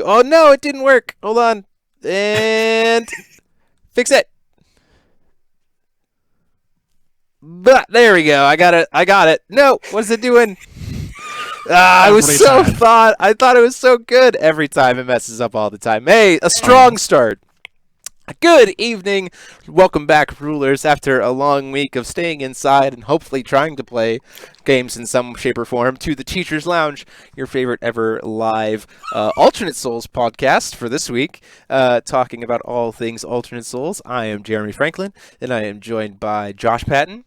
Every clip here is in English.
Oh no, it didn't work. Hold on. And fix it. But there we go. I got it. No, what's it doing? I thought it was so good. Every time it messes up all the time. Hey, a strong start. Good evening. Welcome back, rulers, after a long week of staying inside and hopefully trying to play games in some shape or form, to the Teacher's Lounge, your favorite ever live Alternate Souls podcast for this week, talking about all things Alternate Souls. I am Jeremy Franklin, and I am joined by Josh Patton.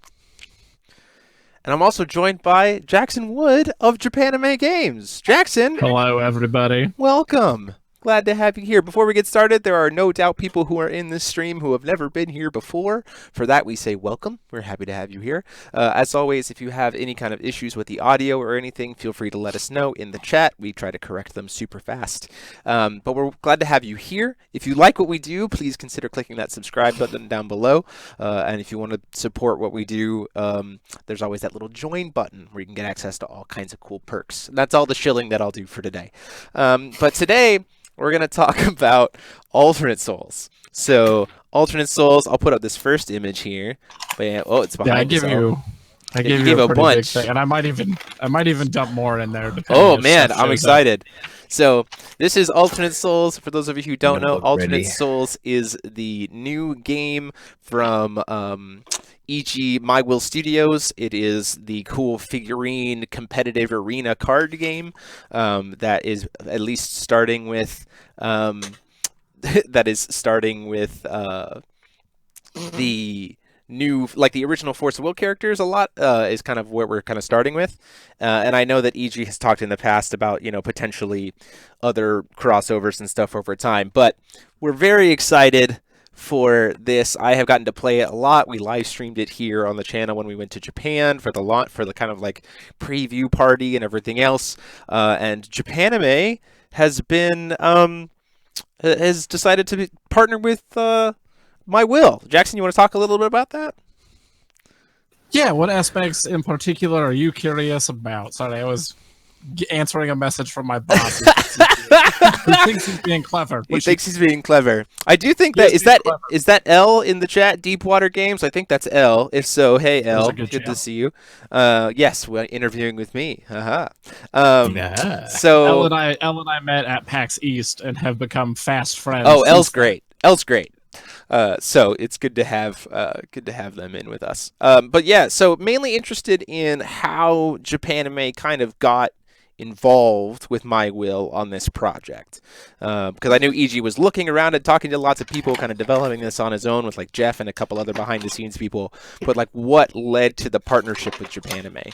And I'm also joined by Jackson Wood of Japanime Games. Jackson! Hello, everybody. Welcome. Glad to have you here. Before we get started, there are no doubt people who are in this stream who have never been here before. For that, we say welcome. We're happy to have you here. As always, if you have any kind of issues with the audio or anything, feel free to let us know in the chat. We try to correct them super fast. But we're glad to have you here. If you like what we do, please consider clicking that subscribe button down below. And if you want to support what we do, there's always that little join button where you can get access to all kinds of cool perks. That's all the shilling that I'll do for today. But today, we're going to talk about Alternate Souls. So, Alternate Souls, I'll put up this first image here. Oh, it's behind I gave you a bunch. And I might even dump more in there. Oh, man, I'm excited. So, this is Alternate Souls. For those of you who don't know, Alternate Souls is the new game from e.g. My Will Studios. It is the cool figurine competitive arena card game that is at least starting with the new, like the original Force of Will characters a lot is kind of what we're kind of starting with. And I know that e.g. has talked in the past about, potentially other crossovers and stuff over time, but we're very excited for this. I have gotten to play it a lot. We live streamed it here on the channel when we went to Japan for the kind of like preview party and everything else. And Japanime has been has decided to partner with My Will. Jackson, you want to talk a little bit about that? Yeah, what aspects in particular are you curious about? Sorry, I was answering a message from my boss. He thinks he's being clever. He thinks he's being clever. I do think that is that L in the chat, Deepwater Games? I think that's L. If so, hey L, good to see you. Yes, well, interviewing with me. So Elle and I met at PAX East and have become fast friends. Oh, L's great. L's great. So it's good to have them in with us. But yeah, so mainly interested in how Japanime kind of got involved with My Will on this project, because I knew e.g. was looking around and talking to lots of people, kind of developing this on his own with like Jeff and a couple other behind the scenes people. But like, what led to the partnership with Japanime?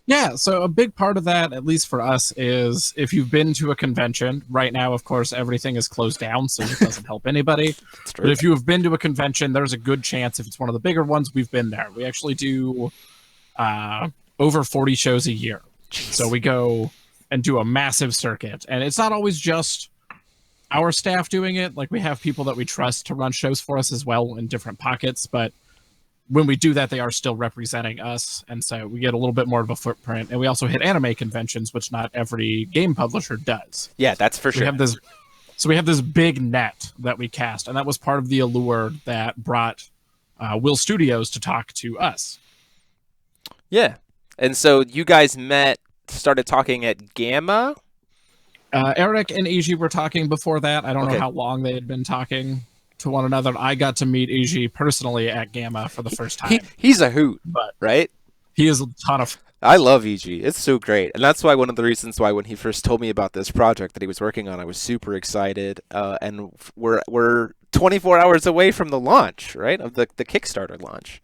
Yeah, so a big part of that, at least for us, is if you've been to a convention, right now, of course, everything is closed down, so it doesn't help anybody. But if you have been to a convention, there's a good chance, if it's one of the bigger ones, we've been there. We actually do over 40 shows a year. Jeez. So we go and do a massive circuit. And it's not always just our staff doing it. Like, we have people that we trust to run shows for us as well in different pockets, but when we do that, they are still representing us, and so we get a little bit more of a footprint. And we also hit anime conventions, which not every game publisher does. Yeah, that's for sure. We have this big net that we cast, and that was part of the allure that brought Will Studios to talk to us. Yeah, and so you guys started talking at Gamma? Eric and e.g. were talking before that. I don't know how long they had been talking to one another. I got to meet e.g. personally at Gamma for the first time. He's a hoot, right? He is a ton of... I love e.g. It's so great. And that's why one of the reasons why when he first told me about this project that he was working on, I was super excited. And we're 24 hours away from the launch, right? Of the Kickstarter launch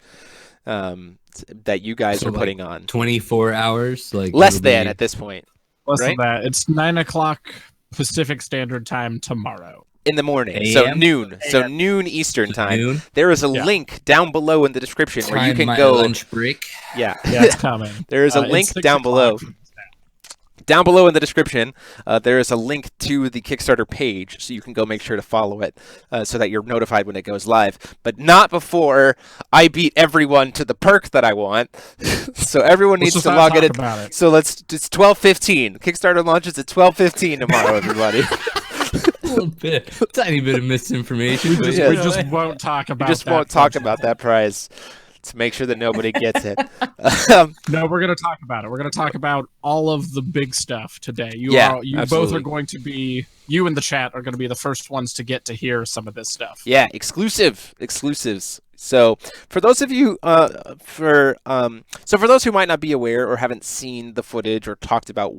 that you guys are putting on. 24 hours? Like less than at this point. Less than that. It's 9:00 Pacific Standard Time tomorrow. In the morning, so noon, noon Eastern time. Noon? There is a link down below in the description where you can go. Lunch break. Yeah, it's coming. There is a link down below. Down below in the description, there is a link to the Kickstarter page, so you can go make sure to follow it so that you're notified when it goes live. But not before I beat everyone to the perk that I want. So everyone needs to log in. So it's 12:15. Kickstarter launches at 12:15 tomorrow, everybody. little bit, tiny bit of misinformation. We just won't talk about. You just won't talk about that prize to make sure that nobody gets it. No, we're going to talk about it. We're going to talk about all of the big stuff today. You both are going to be, you in the chat are going to be the first ones to get to hear some of this stuff. Yeah, exclusives. So for those of you, for those who might not be aware or haven't seen the footage or talked about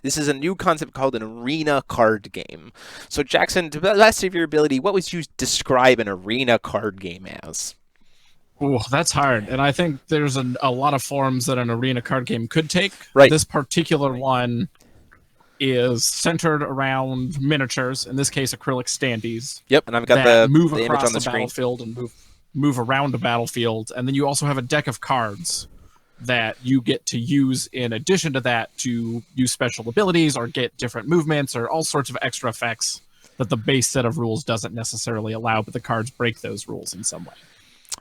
this is a new concept called an arena card game. So Jackson, to the best of your ability, what would you describe an arena card game as? Oh, that's hard. And I think there's a lot of forms that an arena card game could take. Right. This particular one is centered around miniatures, in this case acrylic standees. Yep, and I've got the move image across on the screen. Battlefield and move around a battlefield. And then you also have a deck of cards that you get to use in addition to that to use special abilities or get different movements or all sorts of extra effects that the base set of rules doesn't necessarily allow, but the cards break those rules in some way.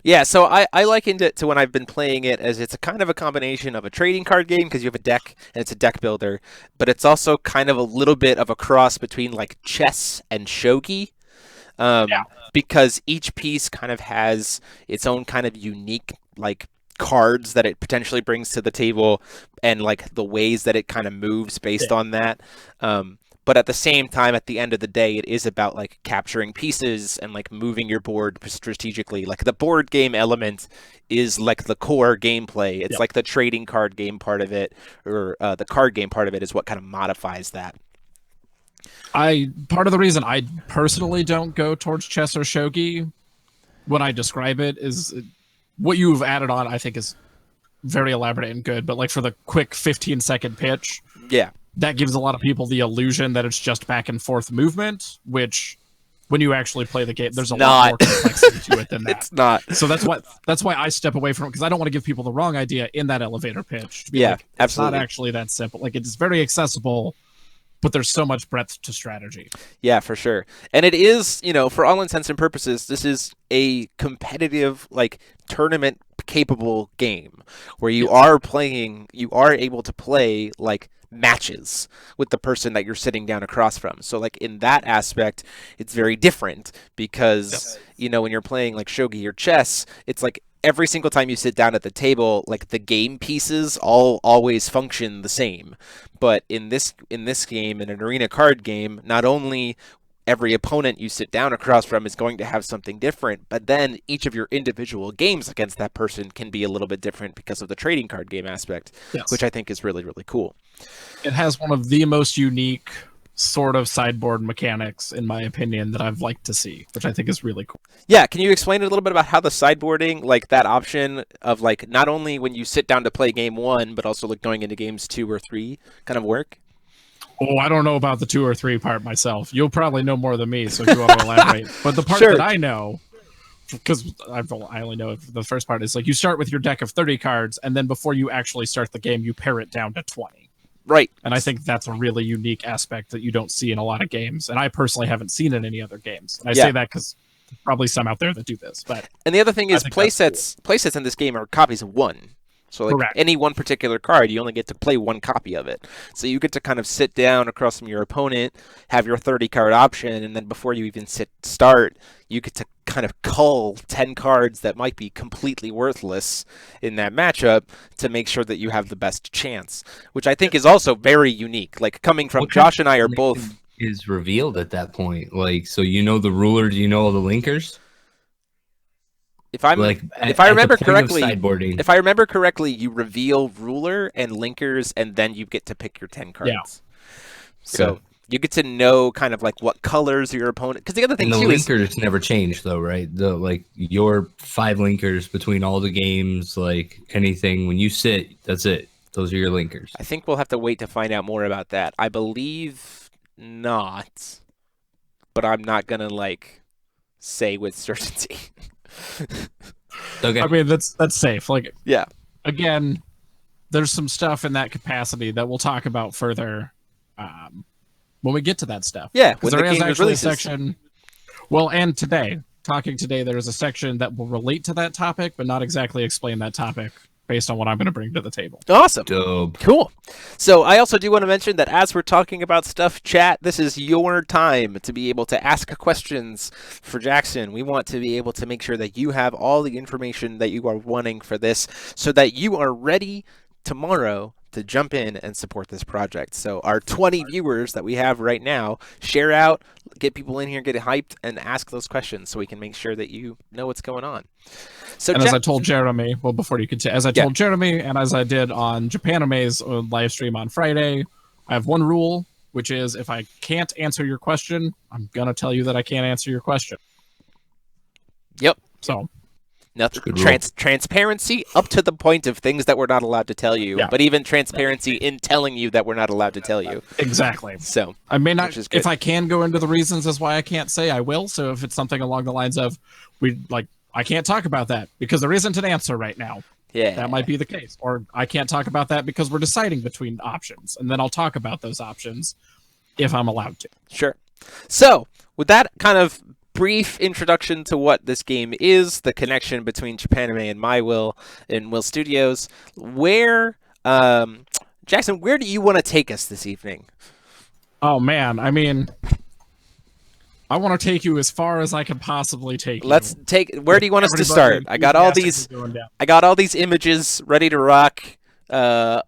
Yeah, so I likened it to when I've been playing it as it's a kind of a combination of a trading card game because you have a deck and it's a deck builder, but it's also kind of a little bit of a cross between like chess and shogi. Because each piece kind of has its own kind of unique like cards that it potentially brings to the table and like the ways that it kind of moves based on that. But at the same time, at the end of the day, it is about like capturing pieces and like moving your board strategically. Like the board game element is like the core gameplay. It's like the trading card game part of it, or the card game part of it is what kind of modifies that. Part of the reason I personally don't go towards chess or shogi when I describe it is what you've added on, I think, is very elaborate and good. But like for the quick 15-second pitch, that gives a lot of people the illusion that it's just back and forth movement, which when you actually play the game, there's a lot more complexity to it than that. It's not. So that's why I step away from it, because I don't want to give people the wrong idea in that elevator pitch. Yeah, it's absolutely. not actually that simple. Like it's very accessible, but there's so much breadth to strategy. Yeah, for sure. And it is, for all intents and purposes, this is a competitive, like, tournament capable game where you are able to play, like, matches with the person that you're sitting down across from. So like in that aspect, it's very different because, when you're playing like shogi or chess, it's like every single time you sit down at the table, like the game pieces always function the same. But in this game, in an arena card game, not only every opponent you sit down across from is going to have something different, but then each of your individual games against that person can be a little bit different because of the trading card game aspect, which I think is really, really cool. It has one of the most unique sort of sideboard mechanics, in my opinion, that I've liked to see, which I think is really cool. Yeah, can you explain a little bit about how the sideboarding, like that option of like not only when you sit down to play game 1, but also like going into games 2 or 3 kind of work? Oh, I don't know about the 2 or 3 part myself. You'll probably know more than me, so if you want to elaborate. But the part that I know, because I only know the first part, is like you start with your deck of 30 cards, and then before you actually start the game, you pare it down to 20. Right. And I think that's a really unique aspect that you don't see in a lot of games, and I personally haven't seen in any other games. And I say that because there's probably some out there that do this. But and the other thing is playsets in this game are copies of one. So like any one particular card, you only get to play one copy of it. So you get to kind of sit down across from your opponent, have your 30-card option, and then before you even start, you get to kind of cull 10 cards that might be completely worthless in that matchup to make sure that you have the best chance, which I think is also very unique. Like coming from Josh and I are both... is revealed at that point. Like, so you know the ruler, do you know all the linkers? If I remember correctly, you reveal ruler and linkers, and then you get to pick your 10 cards. Yeah. So you get to know kind of like what colors your opponent. Because the other thing too is linkers never change though, right? Your 5 linkers between all the games, like anything when you sit, that's it. Those are your linkers. I think we'll have to wait to find out more about that. I believe not, but I'm not gonna say with certainty. Okay. I mean, that's safe. Again, there's some stuff in that capacity that we'll talk about further when we get to that stuff. Yeah, when there is actually a section. Well, and today, there is a section that will relate to that topic, but not exactly explain that topic based on what I'm going to bring to the table. Awesome. Dope. Cool. So I also do want to mention that as we're talking about stuff, chat, this is your time to be able to ask questions for Jackson. We want to be able to make sure that you have all the information that you are wanting for this so that you are ready tomorrow to jump in and support this project. So our 20 viewers that we have right now, share out, get people in here, get hyped, and ask those questions so we can make sure that you know what's going on. So and as I told Jeremy, well, before you continue, as I told Jeremy, and as I did on Japanime's live stream on Friday, I have one rule, which is if I can't answer your question, I'm going to tell you that I can't answer your question. Yep. So nothing. Transparency up to the point of things that we're not allowed to tell you, but even transparency in telling you that we're not allowed to tell you. Exactly. So I may not, if I can go into the reasons as why I can't say, I will. So if it's something along the lines of, I can't talk about that because there isn't an answer right now. Yeah. That might be the case. Or I can't talk about that because we're deciding between options. And then I'll talk about those options if I'm allowed to. Sure. So with that kind of brief introduction to what this game is, the connection between Japanime and MyWill and Will Studios, Jackson, where do you want to take us this evening? Oh, man. I mean, I want to take you as far as I can possibly take you. Let's take. Where do you want us to start? I got all these images ready to rock. I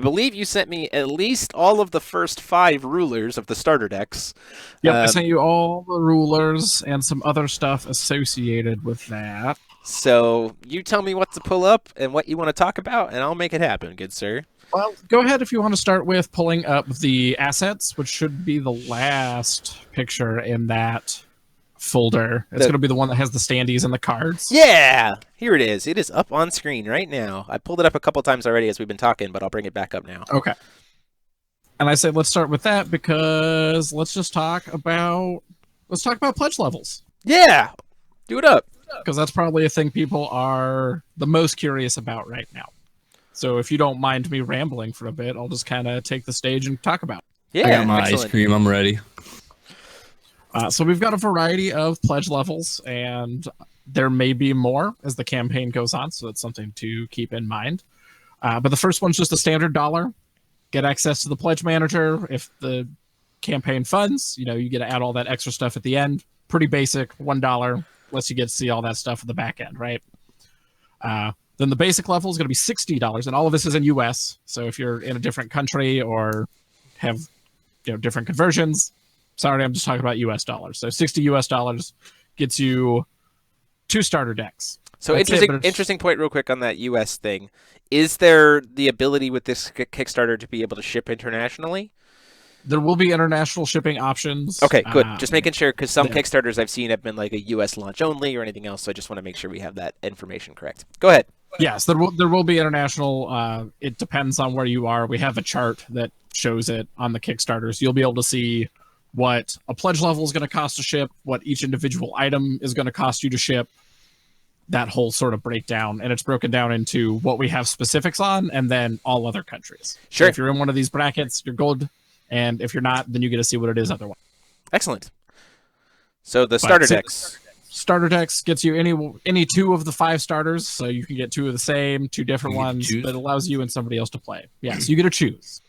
believe you sent me at least all of the first 5 rulers of the starter decks. Yep, I sent you all the rulers and some other stuff associated with that. So you tell me what to pull up and what you want to talk about, and I'll make it happen, good sir. Well, go ahead if you want to start with pulling up the assets, which should be the last picture in that folder. It's going to be the one that has the standees and the cards. Yeah, here it is. It is up on screen right now. I pulled it up a couple times already as we've been talking, but I'll bring it back up now. Okay. And I said let's start with that because let's talk about pledge levels. Yeah, do it up. Because that's probably a thing people are the most curious about right now. So if you don't mind me rambling for a bit, I'll just kind of take the stage and talk about it. Yeah, I got my ice cream. I'm ready. So we've got a variety of pledge levels, and there may be more as the campaign goes on, so that's something to keep in mind. But the first one's just a standard $1. Get access to the pledge manager. If the campaign funds, you get to add all that extra stuff at the end. Pretty basic, $1 lets you get to see all that stuff at the back end, right? Then the basic level is going to be $60, and all of this is in US. So if you're in a different country or have different conversions, sorry, I'm just talking about US dollars. So $60 US gets you 2 starter decks. So interesting point real quick on that US thing. Is there the ability with this Kickstarter to be able to ship internationally? There will be international shipping options. Okay, good. Just making sure, because some Kickstarters I've seen have been like a US launch only or anything else, so I just want to make sure we have that information correct. Go ahead. Yes, there will be international. It depends on where you are. We have a chart that shows it on the Kickstarters. You'll be able to see what a pledge level is going to cost to ship, what each individual item is going to cost you to ship, that whole sort of breakdown. And it's broken down into what we have specifics on and then all other countries. Sure. So if you're in one of these brackets, you're gold. And if you're not, then you get to see what it is otherwise. Excellent. So the starter decks. Starter decks gets you any 2 of the 5 starters, so you can get 2 of the same, 2 different ones, but it allows you and somebody else to play. Yeah, so you get to choose.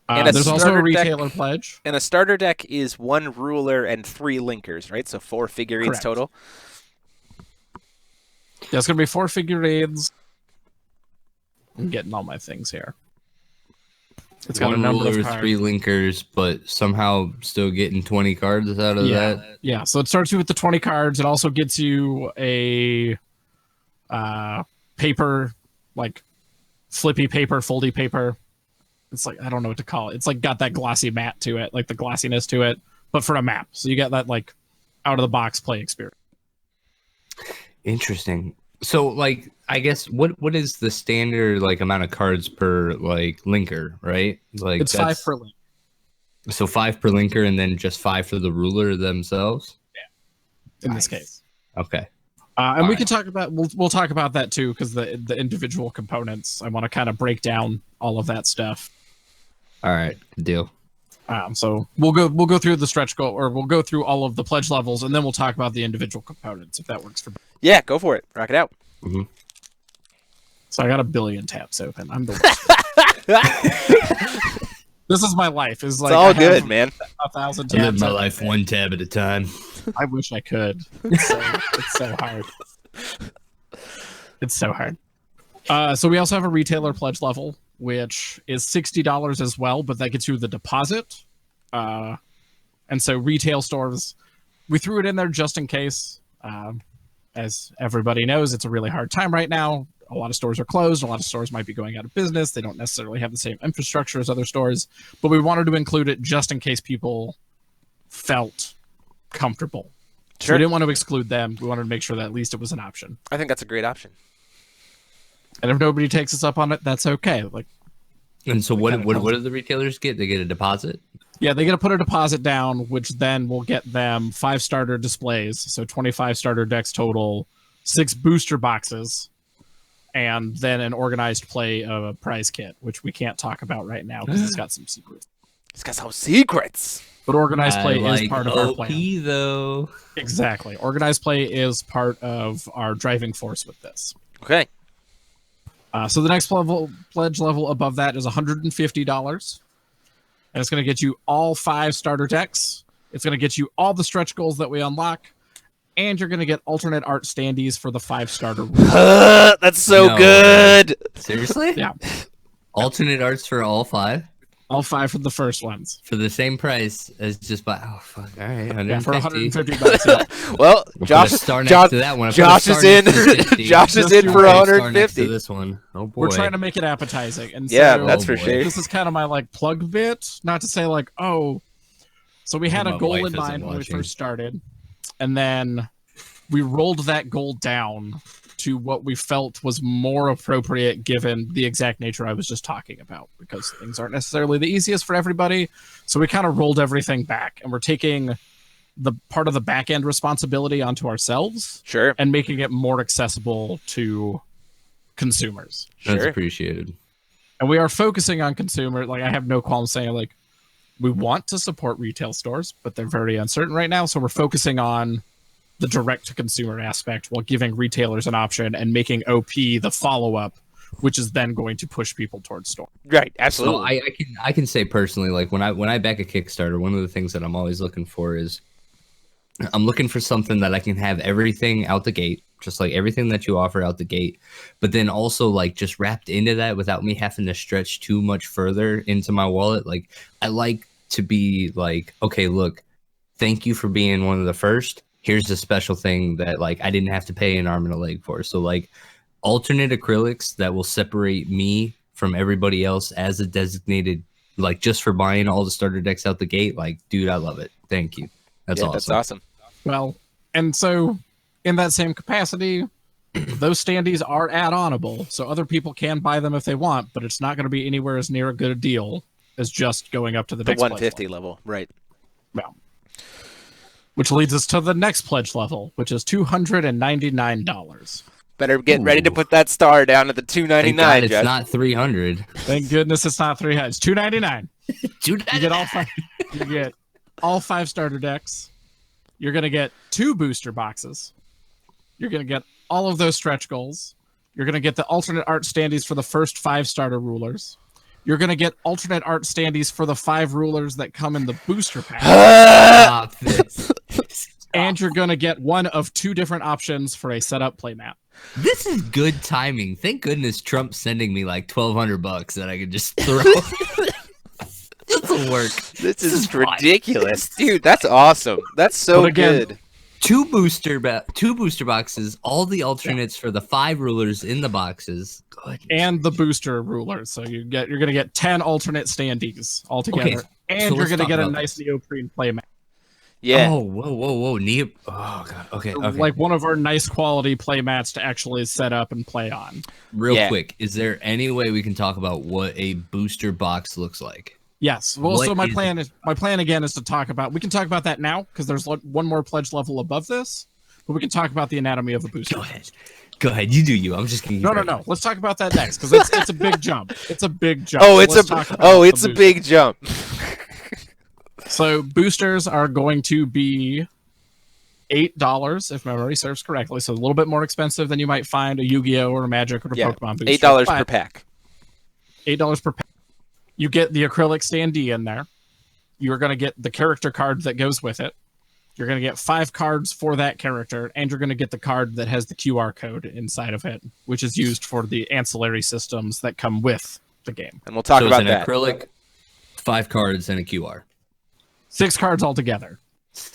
There's also a retailer pledge. And a starter deck is 1 ruler and 3 linkers, right? So 4 figurines Correct. Total. Yeah, it's going to be 4 figurines. I'm getting all my things here. It's got 1 ruler, 3 linkers, but somehow still getting 20 cards out of that. Yeah, so it starts you with the 20 cards. It also gets you a paper, like flippy paper, foldy paper. It's like, I don't know what to call it. It's like got that glossy matte to it, like the glossiness to it, but for a map. So you get that like out of the box play experience. Interesting. So like, I guess what is the standard like amount of cards per like linker, right? Like it's 5 per link. So 5 per linker, and then just 5 for the ruler themselves. Yeah. In this case. Okay. And we can talk about we'll talk about that too, because the individual components. I want to kind of break down all of that stuff. All right. Good deal. So we'll go through the stretch goal, or we'll go through all of the pledge levels, and then we'll talk about the individual components if that works for. Yeah, go for it. Rock it out. Mm-hmm. So I got a billion tabs open. I'm the worst. This is my life. It's like all good, man. 1,000 tabs. I live my life one tab at a time. I wish I could. It's so hard. It's so hard. So we also have a retailer pledge level, which is $60 as well, but that gets you the deposit. And so retail stores, we threw it in there just in case. As everybody knows, it's a really hard time right now. A lot of stores are closed. A lot of stores might be going out of business. They don't necessarily have the same infrastructure as other stores, but we wanted to include it just in case people felt comfortable. Sure. So we didn't want to exclude them. We wanted to make sure that at least it was an option. I think that's a great option. And if nobody takes us up on it, that's okay. Like, And so what do the retailers get? They get a deposit? yeah, they got to put a deposit down, which then will get them 5 starter displays. So 25 starter decks total, 6 booster boxes, and then an organized play of a prize kit, which we can't talk about right now because it's got some secrets. It's got some secrets. But organized play I is part of our plan. though. Exactly. Organized play is part of our driving force with this. Okay. So the next pledge level above that is $150. And it's going to get you all 5 starter decks. It's going to get you all the stretch goals that we unlock. And you're going to get alternate art standees for the 5 starter rules. That's so No good. Seriously? Yeah. Alternate arts for all 5? All 5 for the first ones. For the same price as just by fuck. All right, 150. Yeah, for $150. Yeah. Well, We'll Josh, put a star next Josh, to that one. Josh is in. Josh is in for Star next to 150. this one. Oh boy. We're trying to make it appetizing. And Yeah, so that's for Oh, boy. sure. this is kind of my like plug bit. Not to say like, oh. So we had My a goal wife in isn't mind when we watching. first started. And then we rolled that goal down to what we felt was more appropriate given the exact nature I was just talking about, because things aren't necessarily the easiest for everybody. So we kind of rolled everything back, and we're taking the part of the back end responsibility onto ourselves Sure. and making it more accessible to consumers. That's Sure. appreciated. And we are focusing on consumer. Like, I have no qualm saying like we want to support retail stores, but they're very uncertain right now. So we're focusing on the direct to consumer aspect while giving retailers an option and making OP the follow-up, which is then going to push people towards store. Right. So Absolutely. I can say personally, like when I back a Kickstarter, one of the things that I'm always looking for is I'm looking for something that I can have everything out the gate, just like everything that you offer out the gate, but then also like just wrapped into that without me having to stretch too much further into my wallet. Like I like to be like, okay, look, thank you for being one of the first. Here's a special thing that like I didn't have to pay an arm and a leg for. So like alternate acrylics that will separate me from everybody else as a designated, like just for buying all the starter decks out the gate. Like, dude, I love it. Thank you. That's Yeah, awesome. That's awesome. Well, and so in that same capacity, those standees are add-onable, so other people can buy them if they want, but it's not going to be anywhere as near a good a deal as just going up to the The next 150 pledge level. Right. level. Yeah. Which leads us to the next pledge level, which is $299. Better get ready to Ooh. put that star down at the Thank 299. God it's Josh. not 300. Thank goodness it's not 300. It's $299. You get all 5. You get all 5 starter decks. You're gonna get 2 booster boxes. You're gonna get all of those stretch goals. You're gonna get the alternate art standees for the first 5 starter rulers. You're gonna get alternate art standees for the 5 rulers that come in the booster pack. Stop this. And you're gonna get one of 2 different options for a setup playmat. This is good timing. Thank goodness Trump's sending me like $1,200 that I could just throw. This will work. This is fine. ridiculous, dude. That's awesome. That's so But again- good. Two booster boxes, all the alternates for the 5 rulers in the boxes. Good. And the booster rulers. So you're gonna get 10 alternate standees altogether. Okay, And so you're let's gonna talk get a about nice neoprene playmat. Yeah. Oh, whoa. Oh, God. Okay. Like one of our nice quality play mats to actually set up and play on. Real Yeah. quick, is there any way we can talk about what a booster box looks like? Yes. Well, What so my is plan again is to talk about. We can talk about that now because there's one more pledge level above this, but we can talk about the anatomy of a booster. Go ahead. You do you. I'm just kidding. No. Let's talk about that next because it's a big jump. It's a big jump. Oh, So it's let's talk about the it's a booster. big jump. So boosters are going to be $8 if memory serves correctly, so a little bit more expensive than you might find a Yu-Gi-Oh or a Magic or a Pokemon booster. $8 per pack. $8 per pack. You get the acrylic standee in there. You're going to get the character card that goes with it. You're going to get 5 cards for that character, and you're going to get the card that has the QR code inside of it, which is used for the ancillary systems that come with the game. And we'll talk about that. Acrylic, 5 cards, and a QR. 6 cards altogether.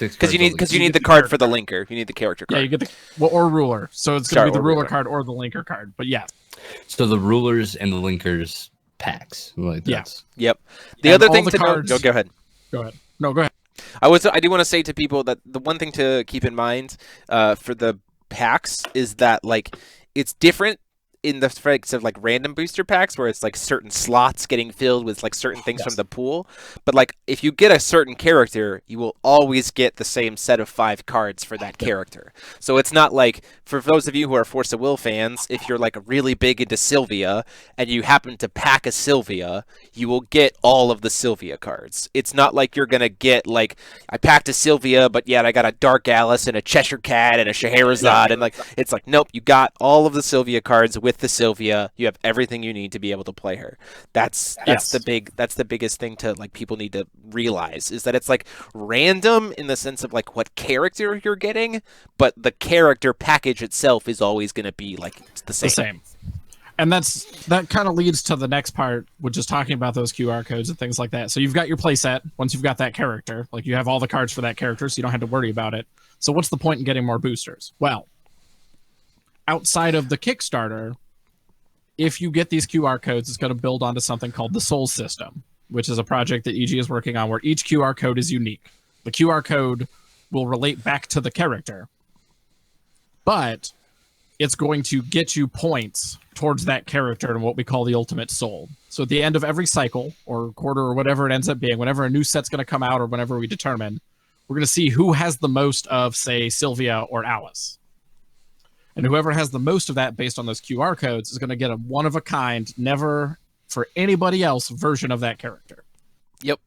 Because you need the card for the linker. You need the character card. Yeah, you get the or ruler. So it's going to be the ruler card or the linker card. But yeah. So the rulers and the linkers packs. Like that's... Yep. The other thing to note. Go ahead. Go ahead. No, go ahead. I do want to say to people that the one thing to keep in mind for the packs is that like it's different in the strikes of like random booster packs where it's like certain slots getting filled with like certain things from the pool. But like if you get a certain character, you will always get the same set of 5 cards for that character. So it's not like, for those of you who are Force of Will fans, if you're like really big into Sylvia and you happen to pack a Sylvia, you will get all of the Sylvia cards. It's not like you're going to get like, I packed a Sylvia, but yet I got a Dark Alice and a Cheshire Cat and a Scheherazade. And like, it's like, nope, you got all of the Sylvia cards with the Sylvia. You have everything you need to be able to play her. That's the biggest thing to like people need to realize, is that it's like random in the sense of like what character you're getting, but the character package itself is always going to be like the same. And that kind of leads to the next part, which is talking about those QR codes and things like that. So you've got your playset. Once you've got that character, like you have all the cards for that character, so you don't have to worry about it. So what's the point in getting more boosters? Well, outside of the Kickstarter, if you get these QR codes, it's going to build onto something called the Soul System, which is a project that EG is working on where each QR code is unique. The QR code will relate back to the character, but it's going to get you points towards that character and what we call the ultimate soul. So at the end of every cycle or quarter or whatever it ends up being, whenever a new set's going to come out or whenever we determine, we're going to see who has the most of, say, Sylvia or Alice. And whoever has the most of that based on those QR codes is going to get a one-of-a-kind, never for anybody else version of that character. Yep.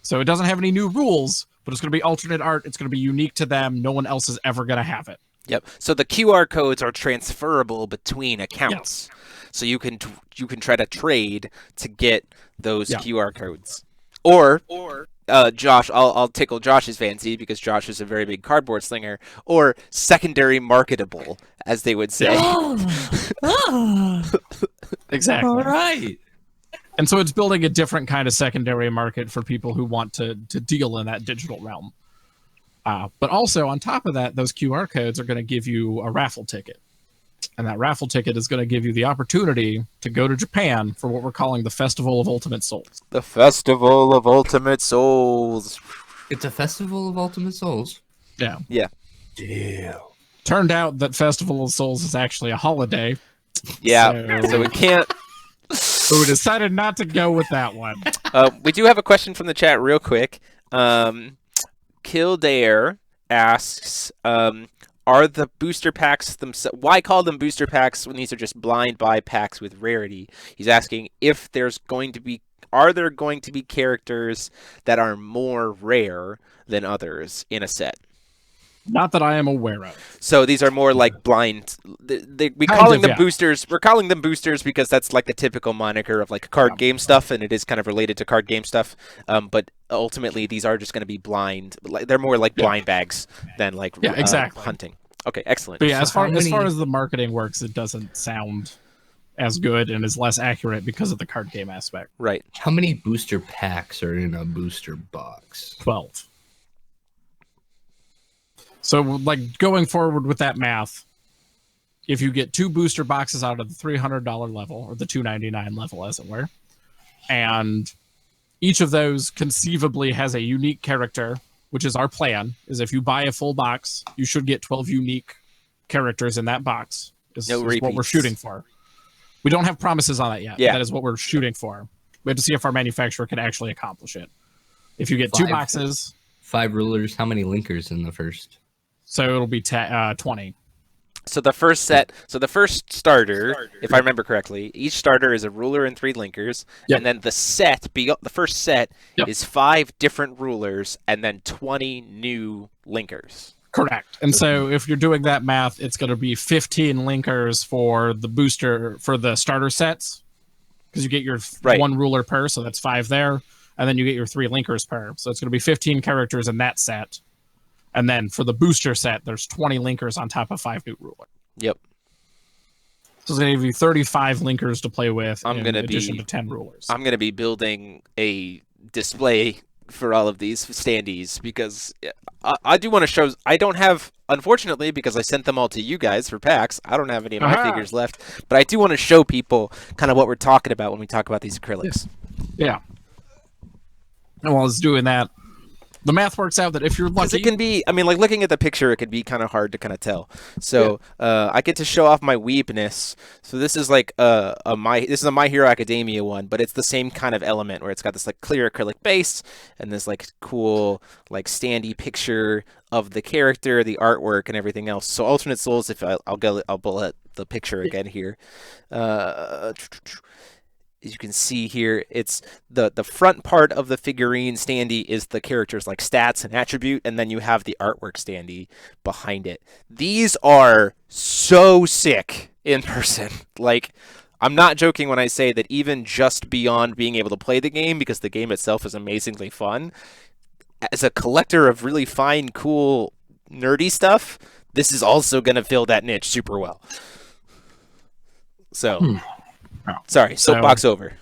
So it doesn't have any new rules, but it's going to be alternate art. It's going to be unique to them. No one else is ever going to have it. Yep. So the QR codes are transferable between accounts. Yes. So you can try to trade to get those QR codes. Or Josh, I'll tickle Josh's fancy because Josh is a very big cardboard slinger, or secondary marketable, as they would say. Exactly. All right. And so it's building a different kind of secondary market for people who want to deal in that digital realm. But also, on top of that, those QR codes are going to give you a raffle ticket. And that raffle ticket is going to give you the opportunity to go to Japan for what we're calling the Festival of Ultimate Souls. The Festival of Ultimate Souls. It's a Festival of Ultimate Souls. Yeah. Yeah. Deal. Turned out that Festival of Souls is actually a holiday. Yeah. So we can't... So we decided not to go with that one. We do have a question from the chat real quick. Kildare asks... are the booster packs themselves? Why call them booster packs when these are just blind buy packs with rarity? He's asking if are there going to be characters that are more rare than others in a set? Not that I am aware of. So these are more like blind. We're calling them boosters because that's like the typical moniker of like card game stuff, and it is kind of related to card game stuff. But ultimately, these are just going to be blind. They're more like blind bags than like exactly hunting. Okay, excellent. But yeah, as far as the marketing works, it doesn't sound as good and is less accurate because of the card game aspect. Right. How many booster packs are in a booster box? 12. So, like, going forward with that math, if you get 2 booster boxes out of the $300 level, or the $299 level, as it were, and each of those conceivably has a unique character, which is our plan, is if you buy a full box, you should get 12 unique characters in that box, is what we're shooting for. We don't have promises on that yet. Yeah. That is what we're shooting for. We have to see if our manufacturer can actually accomplish it. If you get 2 boxes... 5 rulers, how many linkers in the first? So it'll be 20. So the first starter, if I remember correctly, each starter is a ruler and 3 linkers, and then the first set is 5 different rulers and then 20 new linkers. Correct. And so if you're doing that math, it's going to be 15 linkers for the booster for the starter sets, because you get your one ruler per, so that's 5 there, and then you get your 3 linkers per, so it's going to be 15 characters in that set. And then for the booster set, there's 20 linkers on top of 5 new rulers. Yep. So it's going to give you 35 linkers to play with in addition to 10 rulers. I'm going to be building a display for all of these standees because I do want to show. I don't have, unfortunately, because I sent them all to you guys for packs, I don't have any of my figures left. But I do want to show people kind of what we're talking about when we talk about these acrylics. Yeah. And while it's doing that, the math works out that if you're lucky, it can be. I mean, like looking at the picture, it could be kind of hard to kind of tell. So I get to show off my weepness. So this is like this is a My Hero Academia one, but it's the same kind of element where it's got this like clear acrylic base and this like cool like standee picture of the character, the artwork, and everything else. So alternate souls. If I'll bullet the picture again here. As you can see here, it's the front part of the figurine standee is the character's like stats and attribute, and then you have the artwork standee behind it. These are so sick in person. Like, I'm not joking when I say that even just beyond being able to play the game, because the game itself is amazingly fun, as a collector of really fine, cool, nerdy stuff, this is also going to fill that niche super well. So... Sorry, soapbox over.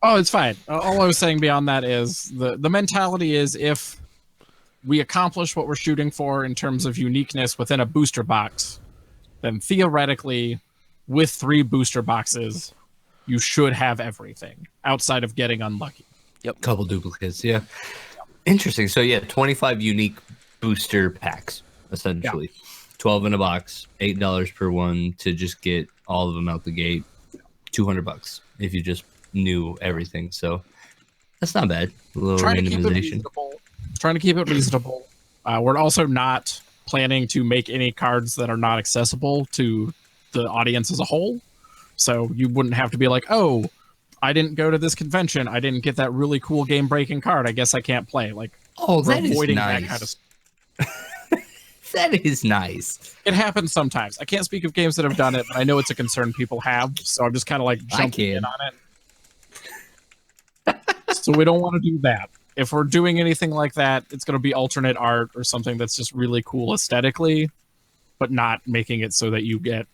Oh, it's fine. All I was saying beyond that is the mentality is if we accomplish what we're shooting for in terms of uniqueness within a booster box, then theoretically, with 3 booster boxes, you should have everything outside of getting unlucky. Yep. Couple duplicates, yeah. Interesting. So yeah, 25 unique booster packs, essentially. Yeah. 12 in a box, $8 per one to just get all of them out the gate. $200 if you just knew everything. So that's not bad. A little randomization. Trying to keep it reasonable. We're also not planning to make any cards that are not accessible to the audience as a whole. So you wouldn't have to be like, oh, I didn't go to this convention. I didn't get that really cool game-breaking card. I guess I can't play. Like, that is nice. That kind of That is nice. It happens sometimes. I can't speak of games that have done it, but I know it's a concern people have, so I'm just kind of like jumping in on it. So we don't want to do that. If we're doing anything like that, it's going to be alternate art or something that's just really cool aesthetically, but not making it so that you get,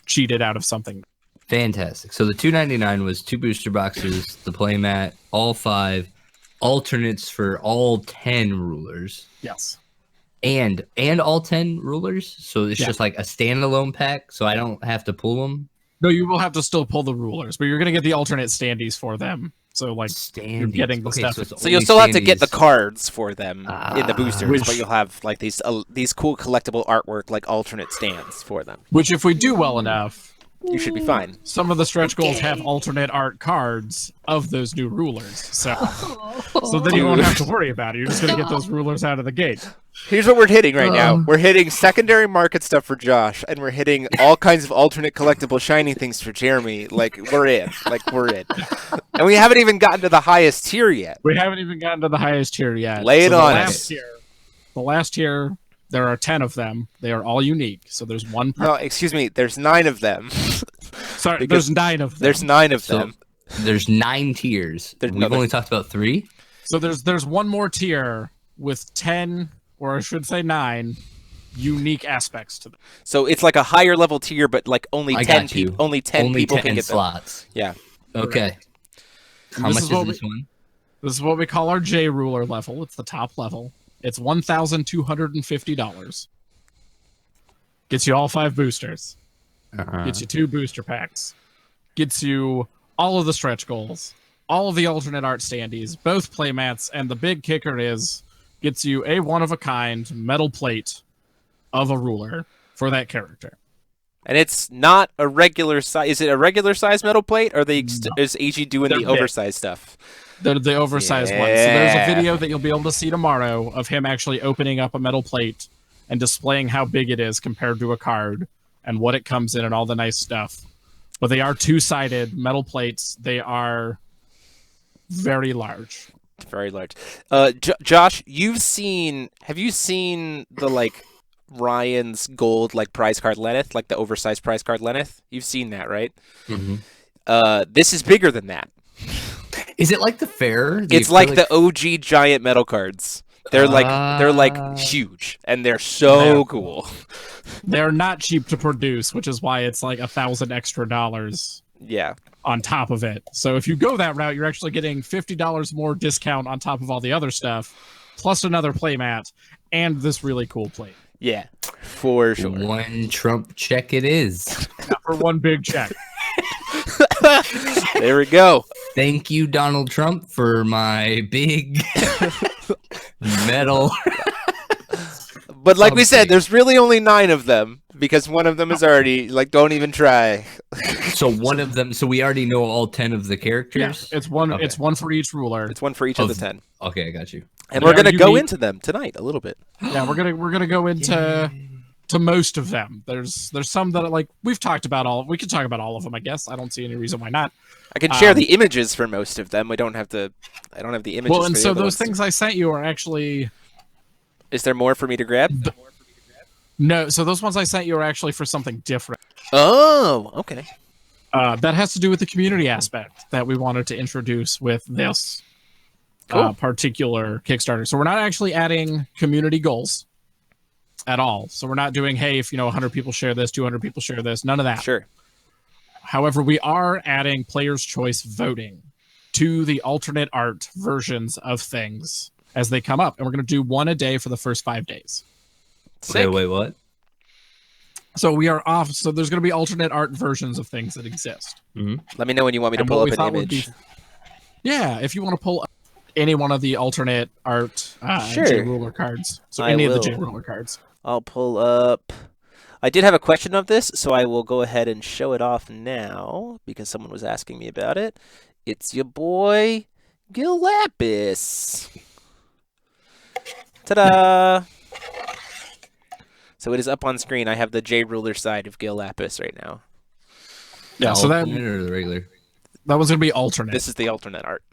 cheated out of something. Fantastic. So the $2.99 was 2 booster boxes, the playmat, all 5 alternates for all 10 rulers. Yes. And all 10 rulers, so it's just like a standalone pack, so I don't have to pull them. No, you will have to still pull the rulers, but you're going to get the alternate standees for them. So like you're getting the stuff. So you'll still have to get the cards for them in the boosters, but you'll have like these cool collectible artwork like alternate stands for them. Which, if we do well enough, you should be fine. Some of the stretch goals have alternate art cards of those new rulers, so then you won't have to worry about it. You're just going to get those rulers out of the gate. Here's what we're hitting right now. We're hitting secondary market stuff for Josh, and we're hitting all kinds of alternate collectible shiny things for Jeremy. Like, we're in. And we haven't even gotten to the highest tier yet. We haven't even gotten to the highest tier yet. Lay it on us. The last tier, there are 10 of them. They are all unique. So there's one. No, excuse me. There's 9 of them. Sorry, there's 9 of them. There's 9 of them. There's 9 tiers. We've only talked about 3. So there's one more tier with 10, or I should say 9, unique aspects to them. So it's like a higher level tier, but like only 10 people. Only 10 people 10 can get slots. Them. Yeah. Okay. How much is this one? This is what we call our J ruler level. It's the top level. It's $1,250. Gets you all 5 boosters. Gets you 2 booster packs. Gets you all of the stretch goals. All of the alternate art standees. Both playmats. And the big kicker is gets you a one-of-a-kind metal plate of a ruler for that character. And it's not a regular size. Is it a regular size metal plate, or is AG doing the oversized stuff? They're the oversized ones. So there's a video that you'll be able to see tomorrow of him actually opening up a metal plate and displaying how big it is compared to a card and what it comes in and all the nice stuff. But they are 2-sided metal plates. They are very large. Very large. Josh, have you seen the Ryan's gold like prize card Lenneth, like the oversized prize card Lenneth. You've seen that, right? This is bigger than that. Is it like the fair? It's like the OG giant metal cards. They're like huge, and they're so cool. They're not cheap to produce, which is why it's like $1,000 extra on top of it. So if you go that route, you're actually getting $50 more discount on top of all the other stuff, plus another playmat, and this really cool plate. Yeah, for sure. One Trump check it is. For one big check. There we go. Thank you, Donald Trump, for my big medal. But like we said, there's really only 9 of them because one of them is already like, don't even try. So one of them. So we already know all 10 of the characters. Yeah, it's one. Okay. It's one for each ruler. It's one for each of the 10. Okay, I got you. And we're gonna go into them tonight a little bit. Yeah, we're gonna go into most of them. There's some that like we've talked about all. We could talk about all of them, I guess. I don't see any reason why not. I can share the images for most of them. I don't have the images. Well, and for so those things I sent you are actually. Is there more for me to grab? No, so those ones I sent you are actually for something different. Oh, okay. That has to do with the community aspect that we wanted to introduce with this particular Kickstarter. So we're not actually adding community goals at all. So we're not doing, hey, if 100 people share this, 200 people share this, none of that. Sure. However, we are adding player's choice voting to the alternate art versions of things as they come up. And we're going to do one a day for the first 5 days. Okay, wait, what? So we are off. So there's going to be alternate art versions of things that exist. Let me know when you want me to pull up an image. Yeah, if you want to pull up any one of the alternate art J-Ruler cards. So any of the J-Ruler cards. I'll pull up. I did have a question of this, so I will go ahead and show it off now because someone was asking me about it. It's your boy, Gil Lapis. Ta-da! So it is up on screen. I have the J-Ruler side of Gil Lapis right now. Yeah, so that or the regular. That was going to be alternate. This is the alternate art.